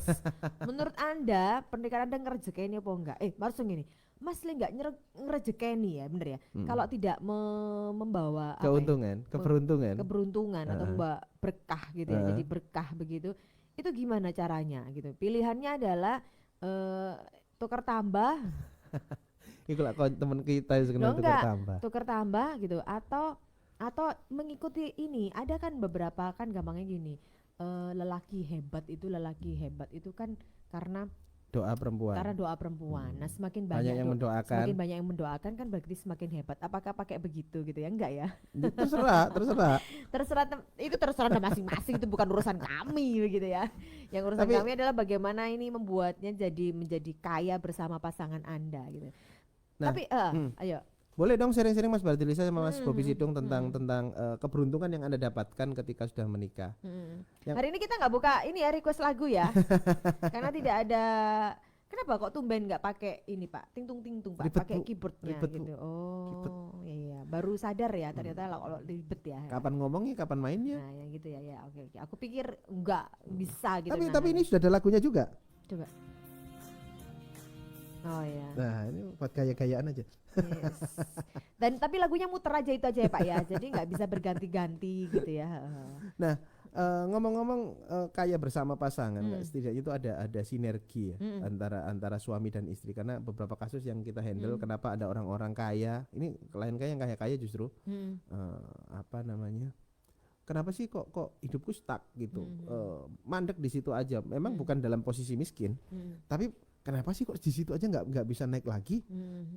S1: Menurut Anda pernikahan Anda ngerjekeni apa enggak? Maksudnya gini, Mas le enggak ngerjekeni ya, bener ya? Kalau tidak membawa
S2: keuntungan,
S1: keberuntungan atau membawa berkah gitu ya. Jadi berkah begitu. Itu gimana caranya gitu? Pilihannya adalah tukar tambah.
S2: Iku lah teman kita sebenarnya
S1: tukar tambah gitu, atau mengikuti ini. Ada kan beberapa, kan gampangnya gini, lelaki hebat itu kan karena
S2: doa perempuan.
S1: Nah, semakin banyak yang mendoakan kan berarti semakin hebat. Apakah pakai begitu gitu ya? Enggak ya?
S2: Terserah.
S1: Itu terserah masing-masing, itu bukan urusan kami begitu ya. Yang urusan kami adalah bagaimana ini membuatnya menjadi kaya bersama pasangan Anda gitu.
S2: Nah,
S1: tapi ayo.
S2: Boleh dong sharing-sharing Mas Badri Riza sama Mas Bobi Situng tentang keberuntungan yang Anda dapatkan ketika sudah menikah.
S1: Hari ini kita nggak buka ini ya request lagu ya, karena tidak ada. Kenapa kok tumben nggak pakai ini Pak, ting tung Pak, pakai keyboardnya gitu. Oh iya, baru sadar ya ternyata kalau ribet ya.
S2: Kapan ngomongnya, kapan mainnya?
S1: Nah yang gitu ya, oke. Aku pikir nggak bisa gitu.
S2: Tapi ini sudah ada lagunya juga.
S1: Coba. Oh iya.
S2: Nah ini buat gaya-gayaan aja.
S1: Yes. Dan tapi lagunya muter aja itu aja ya Pak ya, jadi nggak bisa berganti-ganti gitu ya.
S2: Nah ngomong-ngomong kaya bersama pasangan, setidaknya itu ada sinergi ya antara suami dan istri, karena beberapa kasus yang kita handle kenapa ada orang-orang kaya ini, klien yang kaya justru apa namanya, kenapa sih kok hidupku stuck gitu, mandek di situ aja, memang bukan dalam posisi miskin, tapi kenapa sih kok di situ aja nggak bisa naik lagi?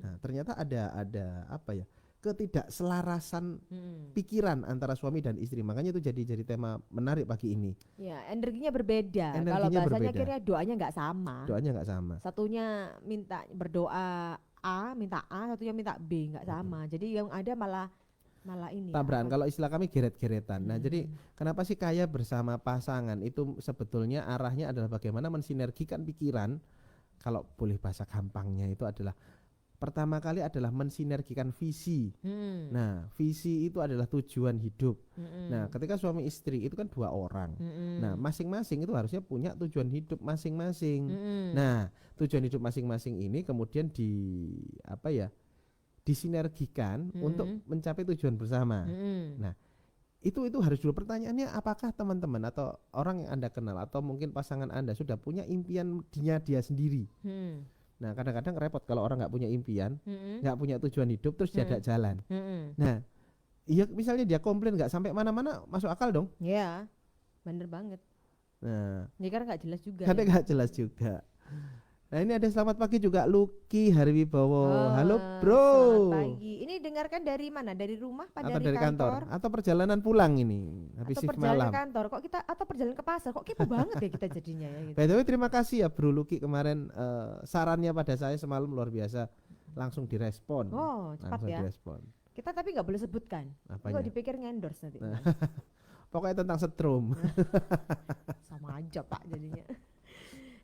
S2: Nah ternyata ada apa ya, ketidakselarasan pikiran antara suami dan istri, makanya itu jadi tema menarik pagi ini. Ya energinya berbeda. Kalau bahasanya akhirnya doanya nggak sama. Satunya minta berdoa minta A, satunya minta B, nggak sama. Jadi yang ada malah ini tabrakan. Kalau istilah kami geret-geretan. Nah jadi kenapa sih kaya bersama pasangan itu sebetulnya arahnya adalah bagaimana mensinergikan pikiran. Kalau boleh bahasa gampangnya itu adalah pertama kali adalah mensinergikan visi. Nah visi itu adalah tujuan hidup. Nah ketika suami istri itu kan 2 orang. Nah masing-masing itu harusnya punya tujuan hidup masing-masing. Nah tujuan hidup masing-masing ini kemudian disinergikan untuk mencapai tujuan bersama. Nah itu harus dulu pertanyaannya, apakah teman-teman atau orang yang Anda kenal atau mungkin pasangan Anda sudah punya impian dia sendiri. Nah kadang-kadang repot kalau orang nggak punya impian, nggak punya tujuan hidup terus diajak jalan. Nah iya misalnya dia komplain nggak sampai mana-mana, masuk akal dong. Iya bener banget. Nah ini kan nggak jelas juga. Karena nggak jelas juga. Nah ini ada selamat pagi juga Lucky Harwibowo. Halo bro. Selamat pagi. Ini dengarkan dari mana? Dari rumah atau dari kantor? Atau perjalanan pulang ini habis shift malam? Atau perjalanan kantor? Kok kita atau perjalanan ke pasar? Kok kepo banget ya kita jadinya ya gitu. By the way terima kasih ya Bro Lucky kemarin sarannya pada saya semalam luar biasa, langsung direspon. Oh cepat langsung ya. Direspon.
S1: Kita tapi nggak boleh sebutkan.
S2: Apanya?
S1: Kok dipikir ngendorse nanti.
S2: Nah. Pokoknya tentang setrum.
S1: Sama aja Pak jadinya.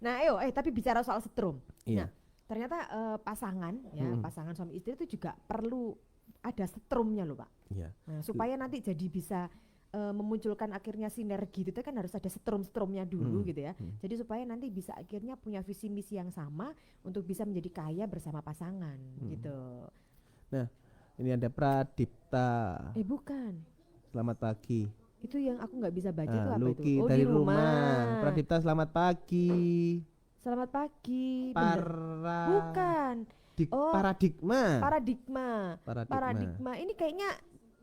S1: Nah, ayo tapi bicara soal setrum.
S2: Iya.
S1: Nah, ternyata pasangan pasangan suami istri itu juga perlu ada setrumnya loh Pak.
S2: Iya.
S1: Nah, supaya nanti jadi bisa memunculkan akhirnya sinergi itu kan harus ada setrum-setrumnya dulu gitu ya. Jadi supaya nanti bisa akhirnya punya visi misi yang sama untuk bisa menjadi kaya bersama pasangan gitu.
S2: Nah, ini ada Pradipta.
S1: Bukan.
S2: Selamat pagi.
S1: Itu yang aku nggak bisa baca itu apa
S2: Luki
S1: itu?
S2: dari rumah. Pradipta selamat pagi.
S1: Selamat pagi.
S2: Bukan.
S1: Oh,
S2: Paradigma.
S1: Paradigma. Ini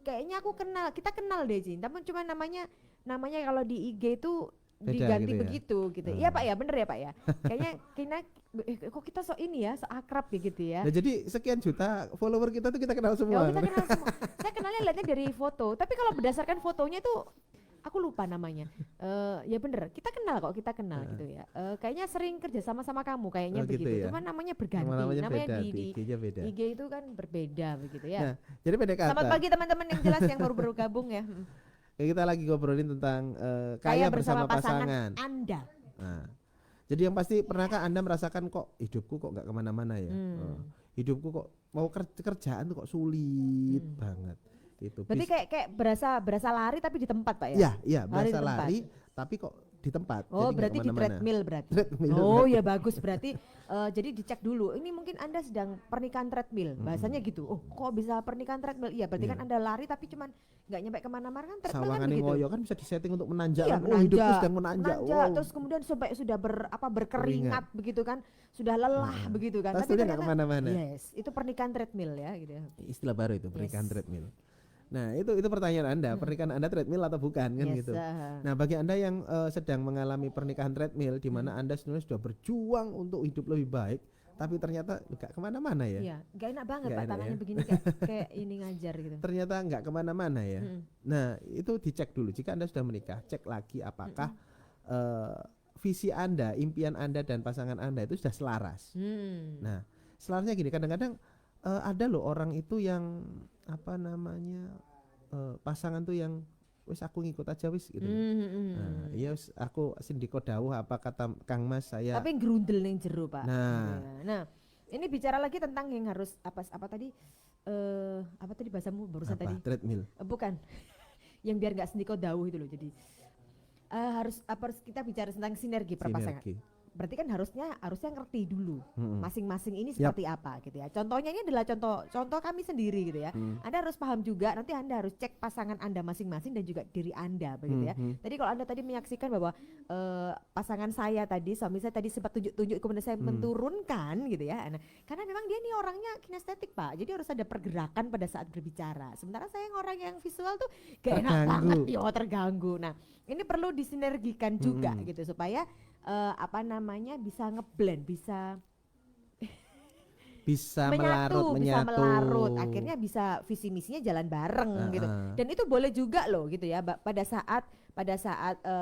S1: kayaknya aku kenal. Kita kenal deh, Jin. Tapi cuma namanya kalau di IG itu
S2: Beda
S1: diganti
S2: gitu ya?
S1: begitu gitu. Iya Pak ya, bener ya Pak ya. Kayaknya kok kita ini ya, akrab ya gitu ya.
S2: Nah, jadi sekian juta follower kita tuh kita kenal semua.
S1: Kita kenal semua. Saya kenalnya lihatnya dari foto. Tapi kalau berdasarkan fotonya tuh aku lupa namanya. Ya bener, kita kenal gitu ya. Kayaknya sering kerja sama kamu kayaknya begitu.
S2: Gitu ya?
S1: Cuman namanya berganti.
S2: Namanya beda,
S1: di
S2: IG-nya beda.
S1: IG itu kan berbeda begitu ya.
S2: Nah, jadi beda kata.
S1: Selamat pagi teman-teman yang jelas yang baru gabung ya.
S2: Kita lagi ngobrolin tentang kaya bersama pasangan
S1: Anda.
S2: Nah, jadi yang pasti pernahkah Anda merasakan kok hidupku kok nggak kemana-mana ya? Hidupku kok mau kerjaan tuh kok sulit banget. Itu.
S1: Berarti kayak berasa lari tapi di tempat Pak ya?
S2: Iya, berasa lari tapi kok di tempat.
S1: Oh, berarti di treadmill berarti. Ya bagus berarti. Jadi dicek dulu. Ini mungkin Anda sedang pernikahan treadmill. Bahasanya gitu. Oh, kok bisa pernikahan treadmill? Iya, berarti kan Anda lari tapi cuman nggak nyampe kemana-mana kan treadmill kan begitu.
S2: Ngoyo kan bisa disetting untuk menanjak.
S1: Iya,
S2: hidupku sedang menanjak.
S1: Terus kemudian sampai sudah berkeringat begitu kan. Sudah lelah begitu kan.
S2: Tapi ternyata nggak kemana-mana.
S1: Yes, itu pernikahan treadmill ya gitu ya.
S2: Istilah baru itu, pernikahan treadmill. Nah itu pertanyaan Anda, pernikahan Anda treadmill atau bukan kan gitu. Nah bagi Anda yang sedang mengalami pernikahan treadmill di mana Anda sebenarnya sudah berjuang untuk hidup lebih baik, tapi ternyata nggak kemana-mana ya.
S1: Iya, nggak enak banget Pak tangannya
S2: ya?
S1: begini kayak ini ngajar gitu.
S2: Ternyata nggak kemana-mana ya. Nah itu dicek dulu jika Anda sudah menikah, cek lagi apakah visi Anda, impian Anda dan pasangan Anda itu sudah selaras. Nah selarasnya gini, kadang-kadang ada loh orang itu yang apa namanya pasangan tuh yang wis aku ngikut aja wis gitu. Nah, iya wis aku sindiko dawuh apa kata Kang Mas saya.
S1: Tapi grundel ning jero, Pak.
S2: Nah,
S1: ini bicara lagi tentang yang harus apa tadi apa tadi bahasamu barusan
S2: apa?
S1: tadi?
S2: Treadmill.
S1: Bukan. Yang biar enggak sindiko dawuh itu loh. Jadi harus kita bicara tentang sinergi perpasangan. Berarti kan harusnya ngerti dulu masing-masing ini seperti apa gitu ya. Contohnya ini adalah contoh kami sendiri gitu ya. Anda harus paham juga, nanti Anda harus cek pasangan Anda masing-masing dan juga diri Anda begitu ya. Tadi kalau Anda tadi menyaksikan bahwa pasangan saya tadi, suami saya tadi sempat tunjuk-tunjuk kemudian saya menturunkan gitu ya. Nah, karena memang dia nih orangnya kinestetik Pak. Jadi harus ada pergerakan pada saat berbicara. Sementara saya yang orang yang visual tuh gak enak banget terganggu. Nah, ini perlu disinergikan juga gitu supaya bisa ngeblend, bisa
S2: menyatu,
S1: bisa melarut, akhirnya bisa visi misinya jalan bareng gitu. Dan itu boleh juga loh gitu ya. Pada saat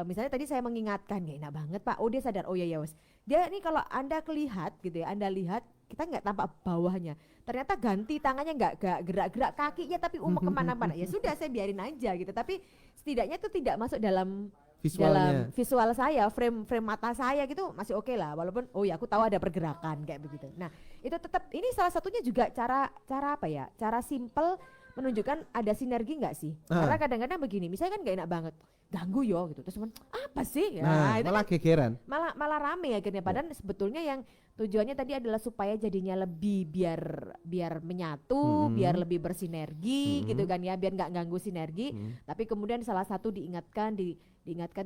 S1: misalnya tadi saya mengingatkan, gak enak banget Pak. Oh dia sadar, oh ya wes. Dia ini kalau Anda lihat gitu ya, Anda lihat kita nggak tampak bawahnya. Ternyata ganti tangannya nggak gerak-gerak kakinya tapi kemana-mana. Ya sudah saya biarin aja gitu. Tapi setidaknya itu tidak masuk dalam visual saya, frame mata saya gitu masih oke lah, walaupun oh ya aku tahu ada pergerakan kayak begitu. Nah itu tetap ini salah satunya juga cara apa ya, cara simple menunjukkan ada sinergi nggak sih? Karena kadang-kadang begini, misalnya kan nggak enak banget, ganggu yo gitu, terus apa sih? Ya,
S2: malah gegeran,
S1: malah rame akhirnya. Padahal sebetulnya yang tujuannya tadi adalah supaya jadinya lebih biar menyatu, biar lebih bersinergi gitu kan ya, biar nggak ganggu sinergi. Tapi kemudian salah satu diingatkan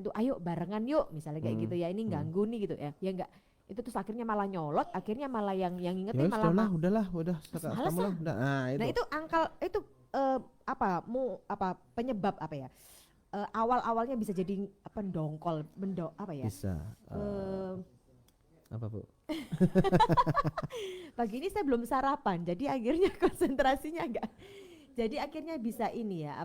S1: tuh, ayo barengan yuk, misalnya kayak gitu ya, ini ganggu nih gitu ya, ya enggak. Itu terus akhirnya malah nyolot, akhirnya malah yang ingetin malah
S2: udah
S1: males. Nah itu penyebab apa ya? Awalnya bisa jadi pendongkol, apa ya?
S2: Bisa. Apa Bu?
S1: Pagi ini saya belum sarapan, jadi akhirnya konsentrasinya enggak. Jadi akhirnya bisa ini ya,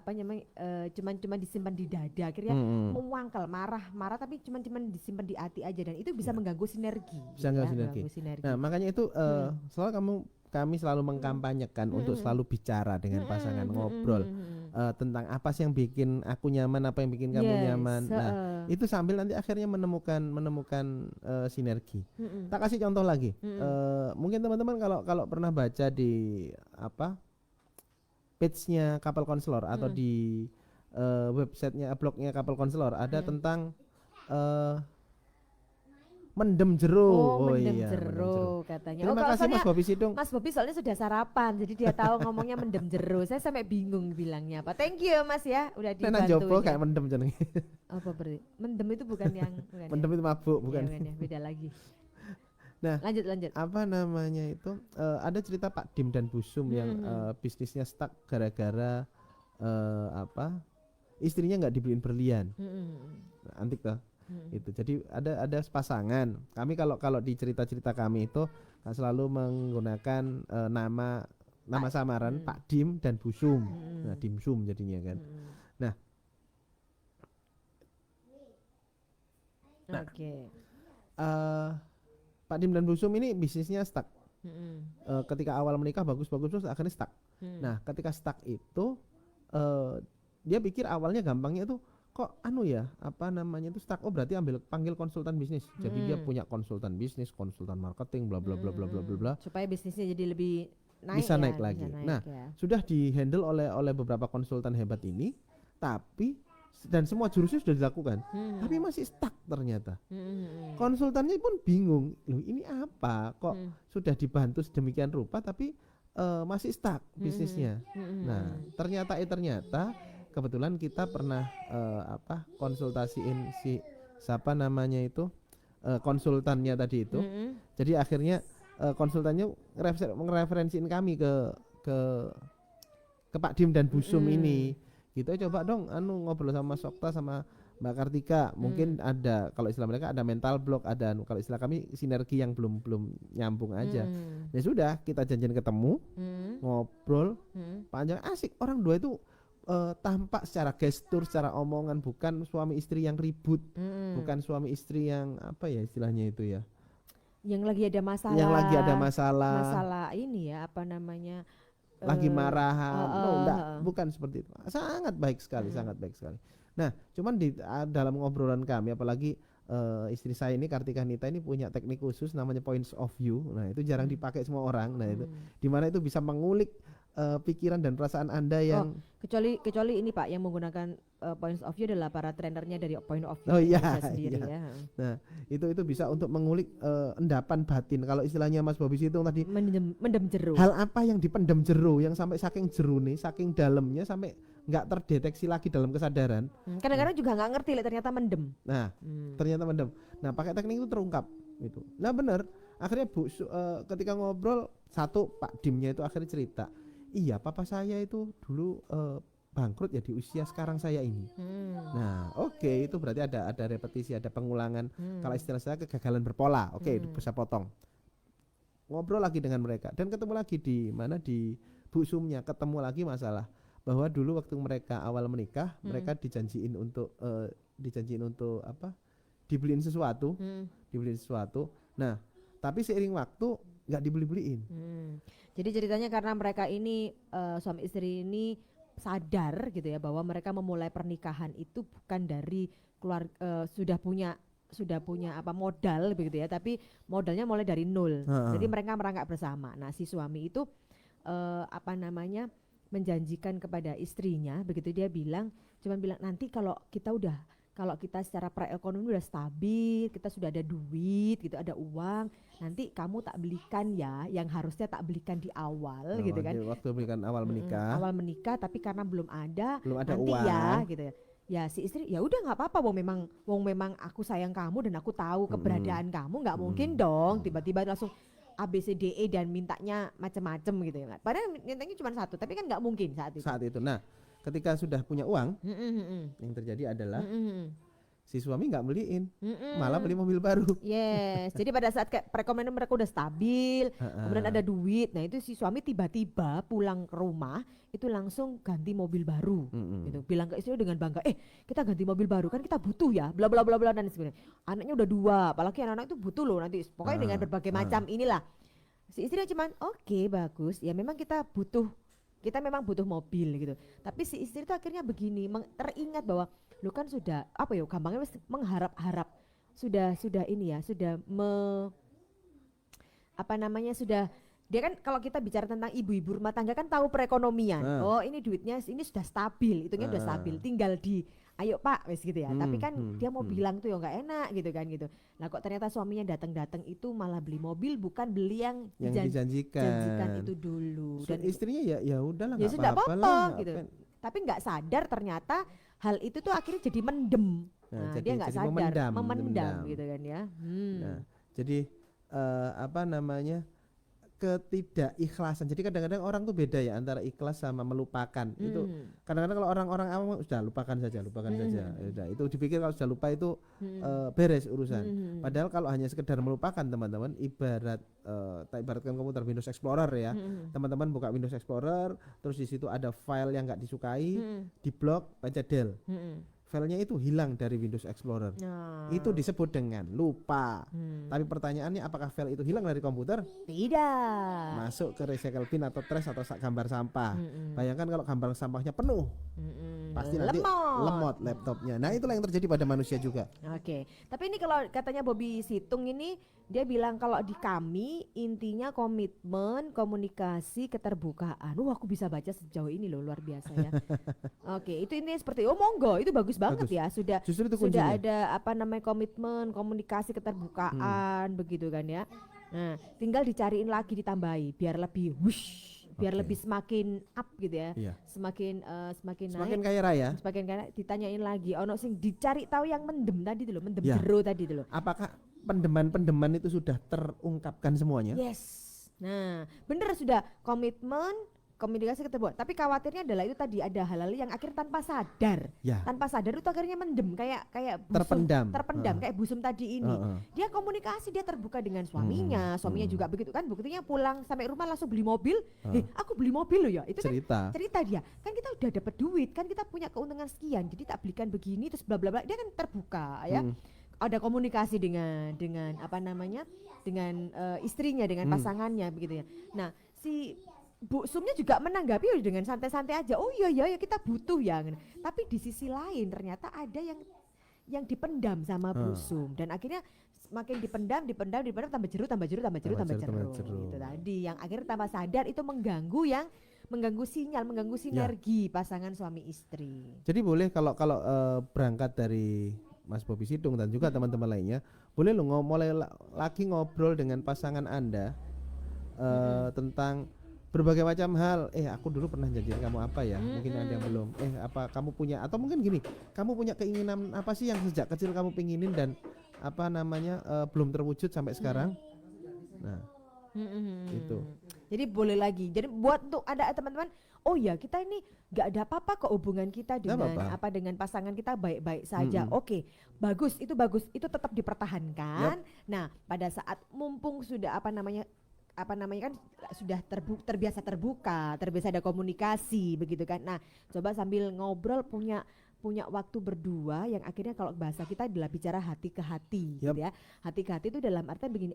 S1: cuman disimpan di dada, akhirnya mewangkal, marah tapi cuman disimpan di hati aja, dan itu bisa mengganggu sinergi.
S2: Bisa mengganggu sinergi. Nah makanya itu selalu kami selalu mengkampanyekan untuk selalu bicara dengan pasangan, ngobrol tentang apa sih yang bikin aku nyaman, apa yang bikin kamu nyaman. Nah, itu sambil nanti akhirnya menemukan sinergi. Tak kasih contoh lagi. Mungkin teman-teman kalau pernah baca di page-nya Couple Counselor atau di websitenya, blognya Couple Counselor ada tentang mendem jeruk.
S1: Mendem jeruk katanya.
S2: Terima kasih Mas Bobi Sidung.
S1: Mas Bobi soalnya sudah sarapan, jadi dia tahu ngomongnya mendem jeruk. Saya sampai bingung bilangnya apa. Thank you Mas ya, udah dibantuin.
S2: Jopo kayak mendem jenenge.
S1: Apa berarti? Mendem itu bukan yang bukan
S2: mendem itu mabuk, bukan.
S1: Ya, beda lagi.
S2: Nah,
S1: lanjut.
S2: Apa namanya itu? Ada cerita Pak Dim dan Bu Sum yang bisnisnya stuck gara-gara istrinya nggak dibeliin berlian. Antik toh. Itu jadi ada pasangan kami kalau di cerita-cerita kami itu kan selalu menggunakan nama samaran Pak Dim dan Bu Sum. Nah, Dimsum jadinya kan. Nah,
S1: Oke.
S2: Pak Dim dan Bu Sum ini bisnisnya stuck. Ketika awal menikah bagus terus akhirnya stuck. Nah, ketika stuck itu dia pikir awalnya gampangnya itu kok itu stuck, berarti panggil konsultan bisnis. Jadi dia punya konsultan bisnis, konsultan marketing, bla bla bla bla bla bla,
S1: supaya bisnisnya jadi lebih
S2: naik lagi. Sudah dihandle oleh beberapa konsultan hebat ini, dan semua jurusnya sudah dilakukan, tapi masih stuck ternyata. Konsultannya pun bingung, loh ini apa kok sudah dibantu sedemikian rupa tapi masih stuck bisnisnya. Nah, ternyata kebetulan kita pernah konsultasiin konsultannya tadi itu. Jadi akhirnya konsultannya ngereferensiin kami ke Pak Dim dan Bu Sum ini. Gitu, coba dong ngobrol sama Mas Okta sama Mbak Kartika. Mungkin ada, kalau istilah mereka ada mental block, ada kalau istilah kami sinergi yang belum nyambung aja. Ya sudah, kita janjian ketemu, ngobrol panjang, asik. Orang dua itu tampak secara gestur, secara omongan bukan suami istri yang ribut, bukan suami istri yang istilahnya itu ya, yang lagi ada masalah
S1: ini ya,
S2: lagi marahan. Enggak, bukan seperti itu. Sangat baik sekali. Nah, cuman di dalam ngobrolan kami, apalagi istri saya ini Kartika Nita ini punya teknik khusus namanya points of view. Nah, itu jarang dipakai semua orang. Nah, itu dimana itu bisa mengulik pikiran dan perasaan Anda yang
S1: kecuali ini Pak yang menggunakan points of view adalah para trainernya dari point of view sendiri ya.
S2: Nah, itu bisa untuk mengulik endapan batin. Kalau istilahnya Mas Bobi Situng tadi
S1: mendem jeruk.
S2: Hal apa yang dipendam jeruk yang sampai saking jeruk nih, saking dalamnya sampai nggak terdeteksi lagi dalam kesadaran.
S1: Kadang-kadang juga nggak ngerti ternyata mendem.
S2: Nah, ternyata mendem. Nah, pakai teknik itu terungkap itu. Nah, benar. Akhirnya ketika ngobrol Pak Dimnya itu akhirnya cerita, iya papa saya itu dulu bangkrut ya di usia sekarang saya ini. Nah, oke, itu berarti ada repetisi, ada pengulangan. Kalau istilah saya kegagalan berpola. Oke, bisa potong. Ngobrol lagi dengan mereka dan ketemu lagi di Bu Sumnya, ketemu lagi masalah bahwa dulu waktu mereka awal menikah, mereka dijanjiin untuk dibeliin sesuatu. Nah, tapi seiring waktu nggak dibeli-beliin.
S1: Jadi ceritanya karena mereka ini suami istri ini sadar gitu ya bahwa mereka memulai pernikahan itu bukan dari sudah punya modal begitu ya, tapi modalnya mulai dari nol. Jadi mereka merangkak bersama. Nah, si suami itu menjanjikan kepada istrinya begitu, dia bilang nanti kalau kita secara perekonomian udah stabil, kita sudah ada duit gitu, ada uang, nanti kamu tak belikan ya yang harusnya tak belikan di awal gitu kan.
S2: Waktu belikan awal menikah.
S1: Awal menikah, tapi karena belum ada nanti
S2: uang.
S1: Ya gitu ya. Ya si istri ya udah nggak apa-apa, wong memang aku sayang kamu dan aku tahu keberadaan kamu, nggak mungkin dong tiba-tiba langsung ABCDE dan mintanya macam-macam gitu ya. Padahal mintanya cuma satu, tapi kan nggak mungkin saat itu. Nah,
S2: ketika sudah punya uang, yang terjadi adalah si suami nggak beliin, malah beli mobil baru.
S1: Yes, jadi pada saat perekonomian mereka udah stabil, kemudian ada duit, nah itu si suami tiba-tiba pulang ke rumah itu langsung ganti mobil baru, gitu. Bilang ke istri dengan bangga, kita ganti mobil baru kan kita butuh ya, bla bla bla bla dan sebagainya. Anaknya udah 2, apalagi anak-anak itu butuh loh nanti, pokoknya dengan berbagai macam inilah. Si istri cuman oke, bagus. Ya memang kita memang butuh mobil gitu. Tapi si istri itu akhirnya begini, teringat bahwa lu kan sudah apa ya gampangnya mengharap-harap sudah ini ya, sudah apa namanya sudah dia kan kalau kita bicara tentang ibu-ibu rumah tangga kan tahu perekonomian. Oh, ini duitnya ini sudah stabil, hitungnya sudah stabil. Tinggal di ayo Pak, wes gitu ya. Tapi kan dia mau bilang tuh ya nggak enak gitu kan gitu. Nah, kok ternyata suaminya datang-datang itu malah beli mobil bukan beli yang dijanjikan itu dulu.
S2: Dan istrinya ya udahlah
S1: ya
S2: nggak apa-apa lah
S1: gitu. Tapi nggak sadar ternyata hal itu tuh akhirnya jadi mendem. Nah, dia nggak sadar memendam gitu kan ya.
S2: Nah, jadi apa namanya ketidakikhlasan. Jadi kadang-kadang orang tuh beda ya antara ikhlas sama melupakan. Itu kadang-kadang kalau orang-orang awam sudah lupakan saja. Udah, itu dipikir kalau sudah lupa itu beres urusan. Padahal kalau hanya sekedar melupakan teman-teman, ibaratkan komputer Windows Explorer ya. Teman-teman buka Windows Explorer, terus di situ ada file yang nggak disukai, diblok, pencet del. Filenya itu hilang dari Windows Explorer. Itu disebut dengan lupa. Tapi pertanyaannya apakah file itu hilang dari komputer?
S1: Tidak.
S2: Masuk ke recycle bin atau trash atau gambar sampah. Bayangkan kalau gambar sampahnya penuh. Pasti nanti lemot laptopnya. Nah, itulah yang terjadi pada manusia juga.
S1: Oke. Tapi ini kalau katanya Bobby Situng ini dia bilang kalau di kami intinya komitmen, komunikasi, keterbukaan. Aku bisa baca sejauh ini loh, luar biasa ya. Oke, itu intinya seperti monggo, itu bagus banget ya. Sudah ada apa namanya komitmen, komunikasi, keterbukaan begitu kan ya. Nah, tinggal dicariin lagi ditambahi biar lebih biar lebih semakin up gitu ya. Semakin
S2: semakin
S1: naik,
S2: kaya raya.
S1: Semakin kaya, ditanyain lagi ono sing dicari tahu yang mendem tadi itu loh, mendem jero tadi itu loh.
S2: Apakah pendeman-pendeman itu sudah terungkapkan semuanya?
S1: Yes. Nah, bener sudah komitmen, komunikasi, keterbukaan. Tapi khawatirnya adalah itu tadi ada hal-hal yang akhirnya tanpa sadar. Tanpa sadar itu akhirnya mendem kayak busum, terpendam kayak busum tadi ini. Dia komunikasi, dia terbuka dengan suaminya, suaminya juga begitu kan. Buktinya pulang sampai rumah langsung beli mobil. Aku beli mobil loh ya. Itu
S2: cerita.
S1: Kan cerita dia. Kan kita udah dapat duit, kan kita punya keuntungan sekian. Jadi tak belikan begini terus bla bla bla. Dia kan terbuka ya. Ada komunikasi dengan apa namanya? Dengan istrinya, dengan pasangannya begitu ya. Nah, si Bu Sumnya juga menanggapi dengan santai-santai aja. Oh iya ya kita butuh ya. Tapi di sisi lain ternyata ada yang dipendam sama Bu Sum dan akhirnya semakin dipendam tambah jeru gitu tadi yang akhirnya tambah sadar itu mengganggu sinyal, mengganggu sinergi pasangan suami istri.
S2: Jadi boleh kalau berangkat dari Mas Bobby Situng dan juga teman-teman lainnya, boleh lo mulai lagi ngobrol dengan pasangan Anda tentang berbagai macam hal. Aku dulu pernah janjiin kamu apa ya? Mungkin ada yang belum. Apa kamu punya, atau mungkin gini, kamu punya keinginan apa sih yang sejak kecil kamu penginin dan apa namanya belum terwujud sampai sekarang? Nah, itu.
S1: Jadi boleh lagi. Jadi buat untuk ada teman-teman, oh ya kita ini nggak ada apa-apa kok hubungan kita dengan pasangan kita baik-baik saja. Oke, bagus, itu tetap dipertahankan. Nah, pada saat mumpung sudah apa namanya kan sudah terbiasa terbuka, terbiasa ada komunikasi begitu kan. Nah, coba sambil ngobrol punya waktu berdua yang akhirnya kalau bahasa kita adalah bicara hati ke hati gitu ya. Hati ke hati itu dalam artian begini,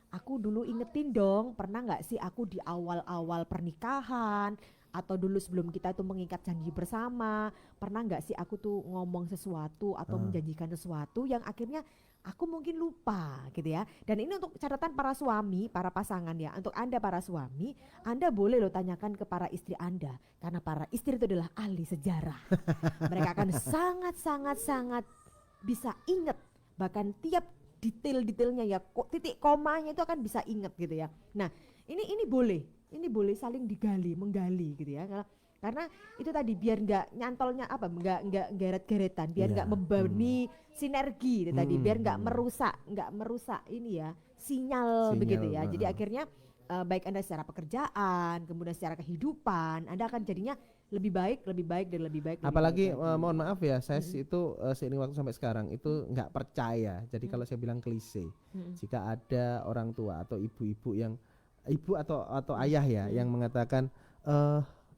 S1: aku dulu ingetin dong, pernah nggak sih aku di awal-awal pernikahan atau dulu sebelum kita tuh mengikat janji bersama, pernah nggak sih aku tuh ngomong sesuatu atau menjanjikan sesuatu yang akhirnya aku mungkin lupa gitu ya. Dan ini untuk catatan para suami, para pasangan ya. Untuk Anda para suami, Anda boleh loh tanyakan ke para istri Anda, karena para istri itu adalah ahli sejarah. Mereka akan sangat bisa ingat bahkan tiap detail-detailnya ya, titik komanya itu akan bisa ingat gitu ya. Nah, ini boleh saling menggali gitu ya. Karena itu tadi biar nggak nyantolnya nggak geret-geretan, biar nggak membebani sinergi itu tadi, biar nggak merusak ini ya sinyal begitu ya. Jadi akhirnya baik Anda secara pekerjaan, kemudian secara kehidupan, Anda akan jadinya lebih baik.
S2: Apalagi mohon maaf ya, saya itu seiring waktu sampai sekarang itu nggak percaya. Jadi kalau saya bilang klise, jika ada orang tua atau ibu atau ayah ya yang mengatakan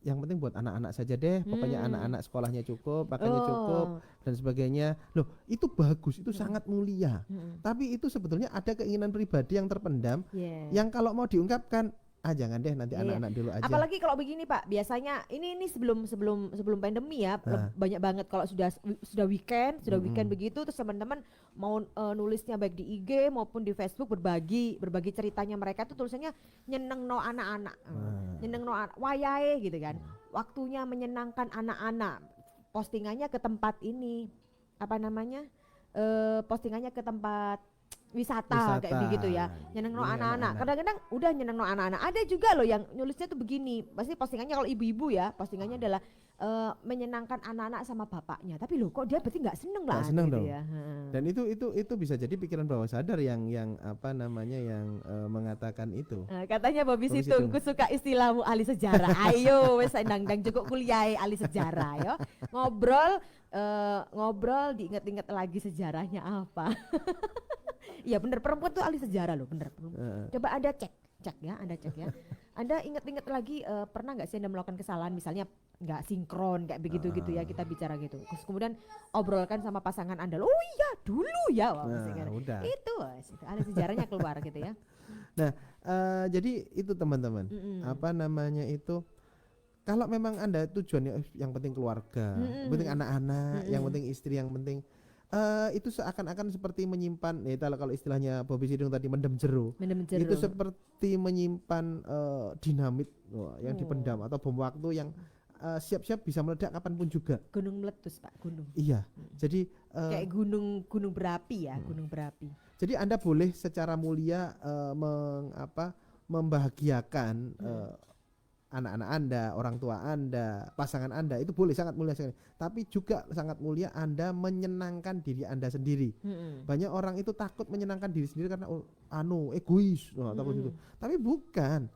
S2: yang penting buat anak-anak saja deh, pokoknya anak-anak sekolahnya cukup, pakainya cukup dan sebagainya. Loh, itu bagus, itu sangat mulia. Tapi itu sebetulnya ada keinginan pribadi yang terpendam, yang kalau mau diungkapkan, jangan deh, nanti anak-anak dulu aja.
S1: Apalagi kalau begini Pak, biasanya ini sebelum pandemi ya, banyak banget kalau sudah weekend begitu, terus teman-teman mau nulisnya baik di IG maupun di Facebook, berbagi ceritanya mereka tuh tulisannya nyenengno anak-anak, nyenengno wayahe gitu kan, waktunya menyenangkan anak-anak, postingannya ke tempat ini apa namanya, postingannya ke tempat wisata kayak begitu ya, nyenengno anak-anak. Kadang-kadang udah nyenengno anak-anak. Ada juga loh yang nulisnya tuh begini, pasti postingannya kalau ibu-ibu ya, postingannya adalah menyenangkan anak-anak sama bapaknya. Tapi loh kok dia berarti nggak seneng lah
S2: seneng
S1: gitu
S2: dong.
S1: ya.
S2: Dan itu bisa jadi pikiran bawah sadar yang apa namanya yang mengatakan itu.
S1: Katanya Bobby Situng, ku suka istilahmu ahli sejarah. Ayo wes ndang cukup kuliah ahli sejarah yo. Ngobrol diinget-inget lagi sejarahnya apa. Iya bener, perempuan tuh ahli sejarah loh, bener. Coba Anda cek ya, Anda inget-inget lagi, pernah nggak sih Anda melakukan kesalahan, misalnya nggak sinkron kayak begitu gitu ya, kita bicara gitu. Terus kemudian obrolkan sama pasangan Anda, oh iya dulu ya,
S2: udah.
S1: Itu ada sejarahnya keluar gitu ya.
S2: Nah, jadi itu teman-teman, apa namanya itu, kalau memang Anda tujuannya yang penting keluarga, yang penting anak-anak, yang penting istri, yang penting itu seakan-akan seperti menyimpan, kalau istilahnya Bobby Sidung tadi mendem jeru. Itu seperti menyimpan dinamit yang dipendam atau bom waktu yang siap-siap bisa meledak kapanpun juga.
S1: Gunung meletus Pak, gunung.
S2: Iya. Jadi
S1: kayak gunung berapi ya, gunung berapi.
S2: Jadi Anda boleh secara mulia membahagiakan anak-anak Anda, orang tua Anda, pasangan Anda, itu boleh, sangat mulia sekali. Tapi juga sangat mulia Anda menyenangkan diri Anda sendiri. Banyak orang itu takut menyenangkan diri sendiri karena egois, takut itu. Tapi bukan.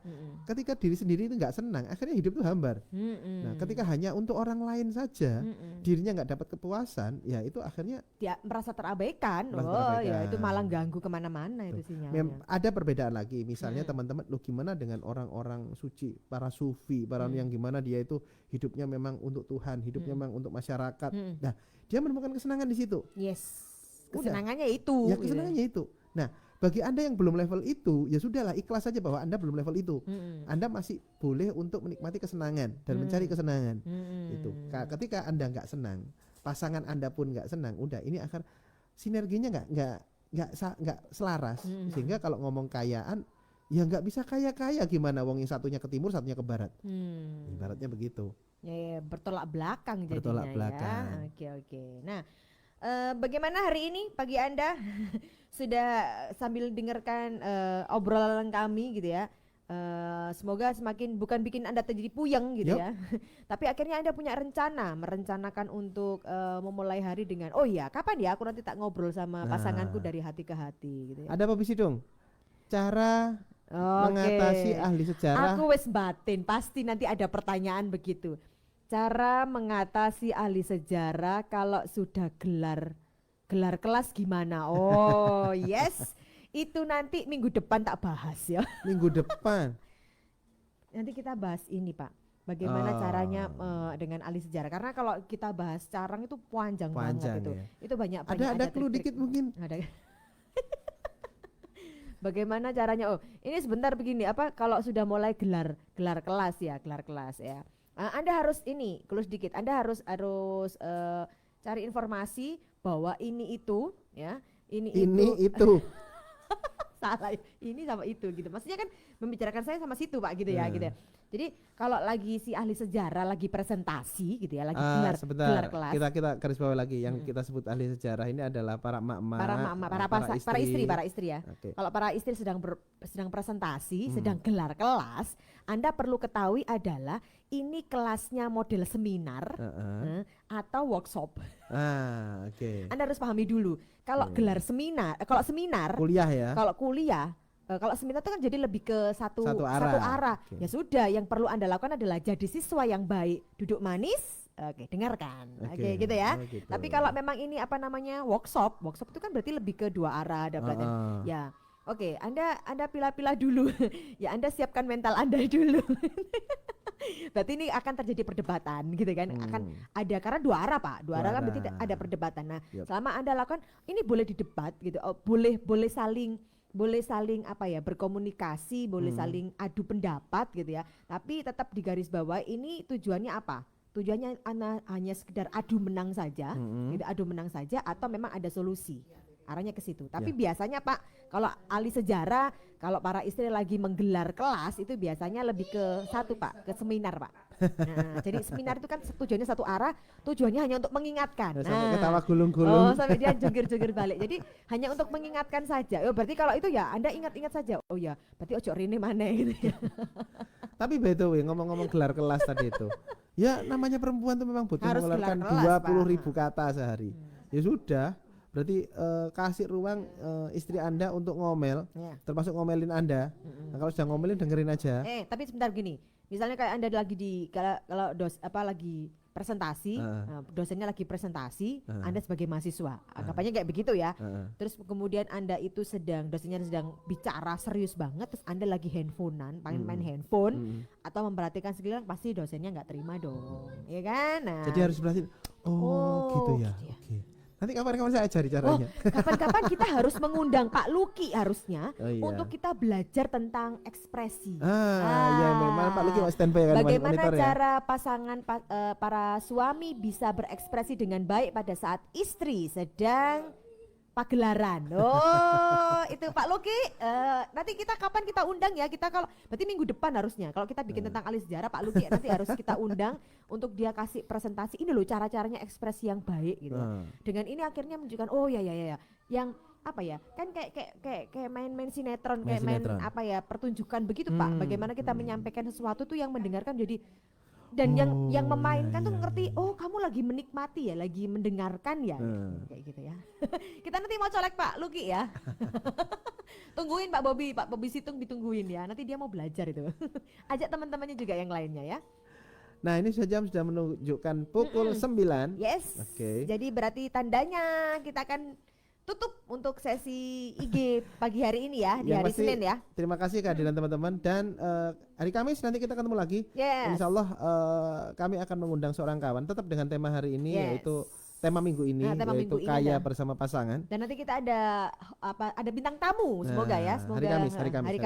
S2: Ketika diri sendiri itu nggak senang, akhirnya hidup itu hambar. Nah, ketika hanya untuk orang lain saja, dirinya nggak dapat kepuasan, ya itu akhirnya
S1: dia merasa terabaikan. Ya itu malah ganggu kemana-mana itu sinyalnya.
S2: Ada perbedaan lagi, misalnya teman-teman, lo gimana dengan orang-orang suci, para sufi, para yang gimana dia itu hidupnya memang untuk Tuhan, hidupnya memang untuk masyarakat. Nah, dia menemukan kesenangan di situ.
S1: Yes. Kesenangannya itu.
S2: Ya, kesenangannya itu. Nah, bagi Anda yang belum level itu, ya sudahlah, ikhlas saja bahwa Anda belum level itu. Anda masih boleh untuk menikmati kesenangan dan mencari kesenangan. Itu. Ketika Anda nggak senang, pasangan Anda pun nggak senang, udah ini akan sinerginya nggak selaras. Sehingga kalau ngomong kayaan, ya nggak bisa kaya-kaya, gimana wong yang satunya ke timur, satunya ke barat. Ibaratnya begitu.
S1: Ya, bertolak belakang jadinya.
S2: Bertolak belakang.
S1: Ya. Oke. Nah, bagaimana hari ini pagi Anda sudah sambil dengarkan obrolan kami gitu ya. Semoga semakin bukan bikin Anda terjadi puyeng gitu ya. Tapi akhirnya Anda punya merencanakan untuk memulai hari dengan, oh iya kapan ya aku nanti tak ngobrol sama pasanganku dari hati ke hati gitu ya.
S2: Ada Bobby Sidung, cara mengatasi ahli sejarah.
S1: Aku wes batin, pasti nanti ada pertanyaan begitu. Cara mengatasi ahli sejarah kalau sudah gelar kelas gimana? Oh yes, itu nanti minggu depan tak bahas ya.
S2: Minggu depan.
S1: Nanti kita bahas ini Pak. Bagaimana caranya dengan ahli sejarah? Karena kalau kita bahas carang itu panjang banget itu.
S2: Ya.
S1: Itu banyak.
S2: Ada clue dikit mungkin.
S1: Ada. Bagaimana caranya? Oh, ini sebentar begini. Kalau sudah mulai gelar kelas ya. Anda harus clue sedikit. Anda harus cari informasi bahwa ini itu ya. Ini itu. Salah, ini sama itu gitu. Maksudnya kan membicarakan saya sama situ Pak gitu ya gitu ya. Jadi kalau lagi si ahli sejarah lagi presentasi gitu ya, lagi gelar kelas.
S2: Kita garis bawah lagi yang kita sebut ahli sejarah ini adalah para mak-mak,
S1: para istri ya. Okay. Kalau para istri sedang presentasi, sedang gelar kelas, Anda perlu ketahui adalah ini kelasnya model seminar atau workshop.
S2: Okay.
S1: Anda harus pahami dulu. Kalau gelar seminar,
S2: kuliah ya.
S1: Kalau kuliah, kalau seminar itu kan jadi lebih ke satu arah. Okay. Ya sudah, yang perlu Anda lakukan adalah jadi siswa yang baik, duduk manis. Oke, dengarkan. Oke, gitu ya. Gitu. Tapi kalau memang ini workshop itu kan berarti lebih ke dua arah, ada pelatihan. Ya. Oke, Anda pilah-pilah dulu. Ya, Anda siapkan mental Anda dulu. Berarti ini akan terjadi perdebatan gitu kan. Akan ada karena dua arah Pak. Dua arah kan berarti ada perdebatan. Nah, selama Anda lakukan ini boleh didebat gitu. Boleh saling apa ya berkomunikasi, boleh saling adu pendapat gitu ya. Tapi tetap digarisbawahi ini tujuannya apa? Tujuannya hanya sekedar adu menang saja, gitu, adu menang saja atau memang ada solusi. Arahnya ke situ. Tapi biasanya Pak, kalau ahli sejarah, kalau para istri lagi menggelar kelas itu biasanya lebih ke satu Pak, ke seminar Pak. Nah, jadi seminar itu kan tujuannya satu arah, tujuannya hanya untuk mengingatkan.
S2: Sampai ketawa gulung-gulung.
S1: Oh, sampai dia jungkir-jungkir balik. Jadi hanya untuk mengingatkan saja. Oh, berarti kalau itu ya Anda ingat-ingat saja. Oh ya, berarti ojo rene maneh gitu ya.
S2: Tapi by the way, ngomong-ngomong gelar kelas tadi itu. Ya namanya perempuan itu memang butuh
S1: Harus
S2: mengeluarkan
S1: gelar kelas,
S2: 20.000 kata sehari. Ya sudah. Berarti kasih ruang istri Anda untuk ngomel, termasuk ngomelin Anda. Nah, kalau sudah ngomelin dengerin aja.
S1: Tapi sebentar gini. Misalnya kayak Anda lagi kalau lagi presentasi, dosennya lagi presentasi, Anda sebagai mahasiswa, anggapannya kayak begitu ya. Terus kemudian Anda itu dosennya sedang bicara serius banget, terus Anda lagi handphonean, main handphone atau memperhatikan sekeliling, pasti dosennya nggak terima dong, ya kan? Nah,
S2: jadi harus berarti gitu ya. Oke. Nanti kapan-kapan saya ajari caranya.
S1: Kapan-kapan kita harus mengundang Pak Luki harusnya untuk kita belajar tentang ekspresi.
S2: Ya memang Pak Luki mau standby kan.
S1: Bagaimana cara pasangan para suami bisa berekspresi dengan baik pada saat istri sedang pagelaran. Oh, itu Pak Luki. Nanti kapan kita undang ya? Berarti minggu depan harusnya. Kalau kita bikin tentang ahli sejarah, Pak Luki nanti harus kita undang untuk dia kasih presentasi. Ini loh cara-caranya ekspresi yang baik gitu. Dengan ini akhirnya menunjukkan yang apa ya? Kan kayak main sinetron, kayak main apa ya? Pertunjukan begitu Pak. Bagaimana kita menyampaikan sesuatu tuh yang mendengarkan jadi dan yang memainkan tuh ngerti, oh kamu lagi menikmati ya, lagi mendengarkan ya, kayak gitu ya. Kita nanti mau colek Pak Luki ya. Tungguin Pak Bobby Situng ditungguin ya, nanti dia mau belajar itu. Ajak teman-temannya juga yang lainnya ya.
S2: Nah ini jam sudah menunjukkan pukul 9.
S1: Yes.
S2: Oke.
S1: Jadi berarti tandanya kita akan tutup untuk sesi IG pagi hari ini ya, di hari Senin ya.
S2: Terima kasih kehadiran teman-teman dan hari Kamis nanti kita ketemu lagi. Insya Allah kami akan mengundang seorang kawan tetap dengan tema hari ini yaitu tema minggu ini yaitu kaya bersama pasangan. Dan
S1: nanti kita ada bintang tamu semoga ya. Semoga hari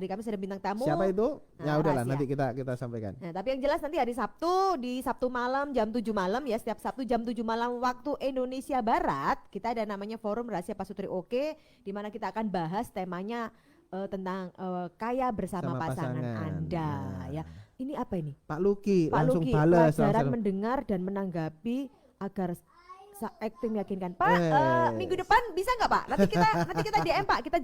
S1: Kamis ada bintang tamu.
S2: Siapa itu? Ya udahlah nanti kita sampaikan.
S1: Nah, tapi yang jelas nanti hari Sabtu di Sabtu malam jam 7 malam ya, setiap Sabtu jam 7 malam waktu Indonesia Barat kita ada namanya Forum Rahasia Pasutri Oke, di mana kita akan bahas temanya tentang kaya bersama pasangan Anda ya. Ini apa ini?
S2: Pak Luki langsung balas
S1: pelajaran mendengar dan menanggapi agar acting meyakinkan Pak. Minggu depan bisa nggak Pak? Nanti kita DM Pak, kita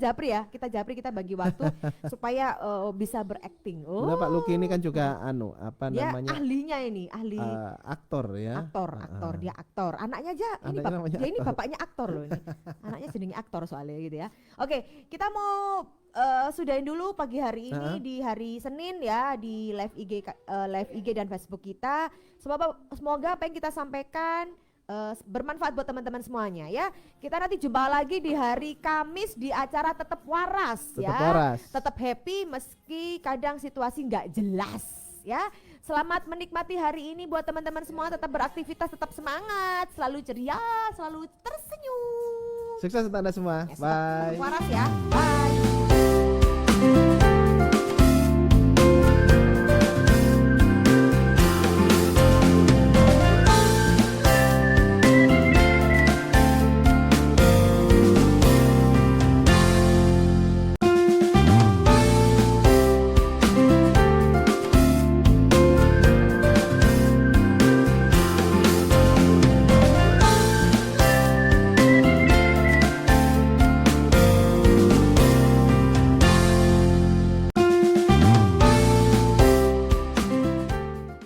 S1: japri kita bagi waktu supaya bisa berakting.
S2: Nah, Pak Luki ini kan juga namanya
S1: ahlinya ini
S2: aktor ya.
S1: Aktor dia aktor. Anaknya aja ini bapaknya aktor loh ini. Anaknya jenenge aktor soalnya gitu ya. Oke, kita mau sudahin dulu pagi hari ini di hari Senin ya di live IG dan Facebook kita. Semoga apa yang kita sampaikan bermanfaat buat teman-teman semuanya ya. Kita nanti jumpa lagi di hari Kamis di acara Tetap Waras ya. Tetap happy meski kadang situasi nggak jelas ya. Selamat menikmati hari ini buat teman-teman semua, tetap beraktivitas, tetap semangat, selalu ceria, selalu tersenyum.
S2: Sukses untuk Anda semua. Bye.
S1: Tetap waras ya. Bye.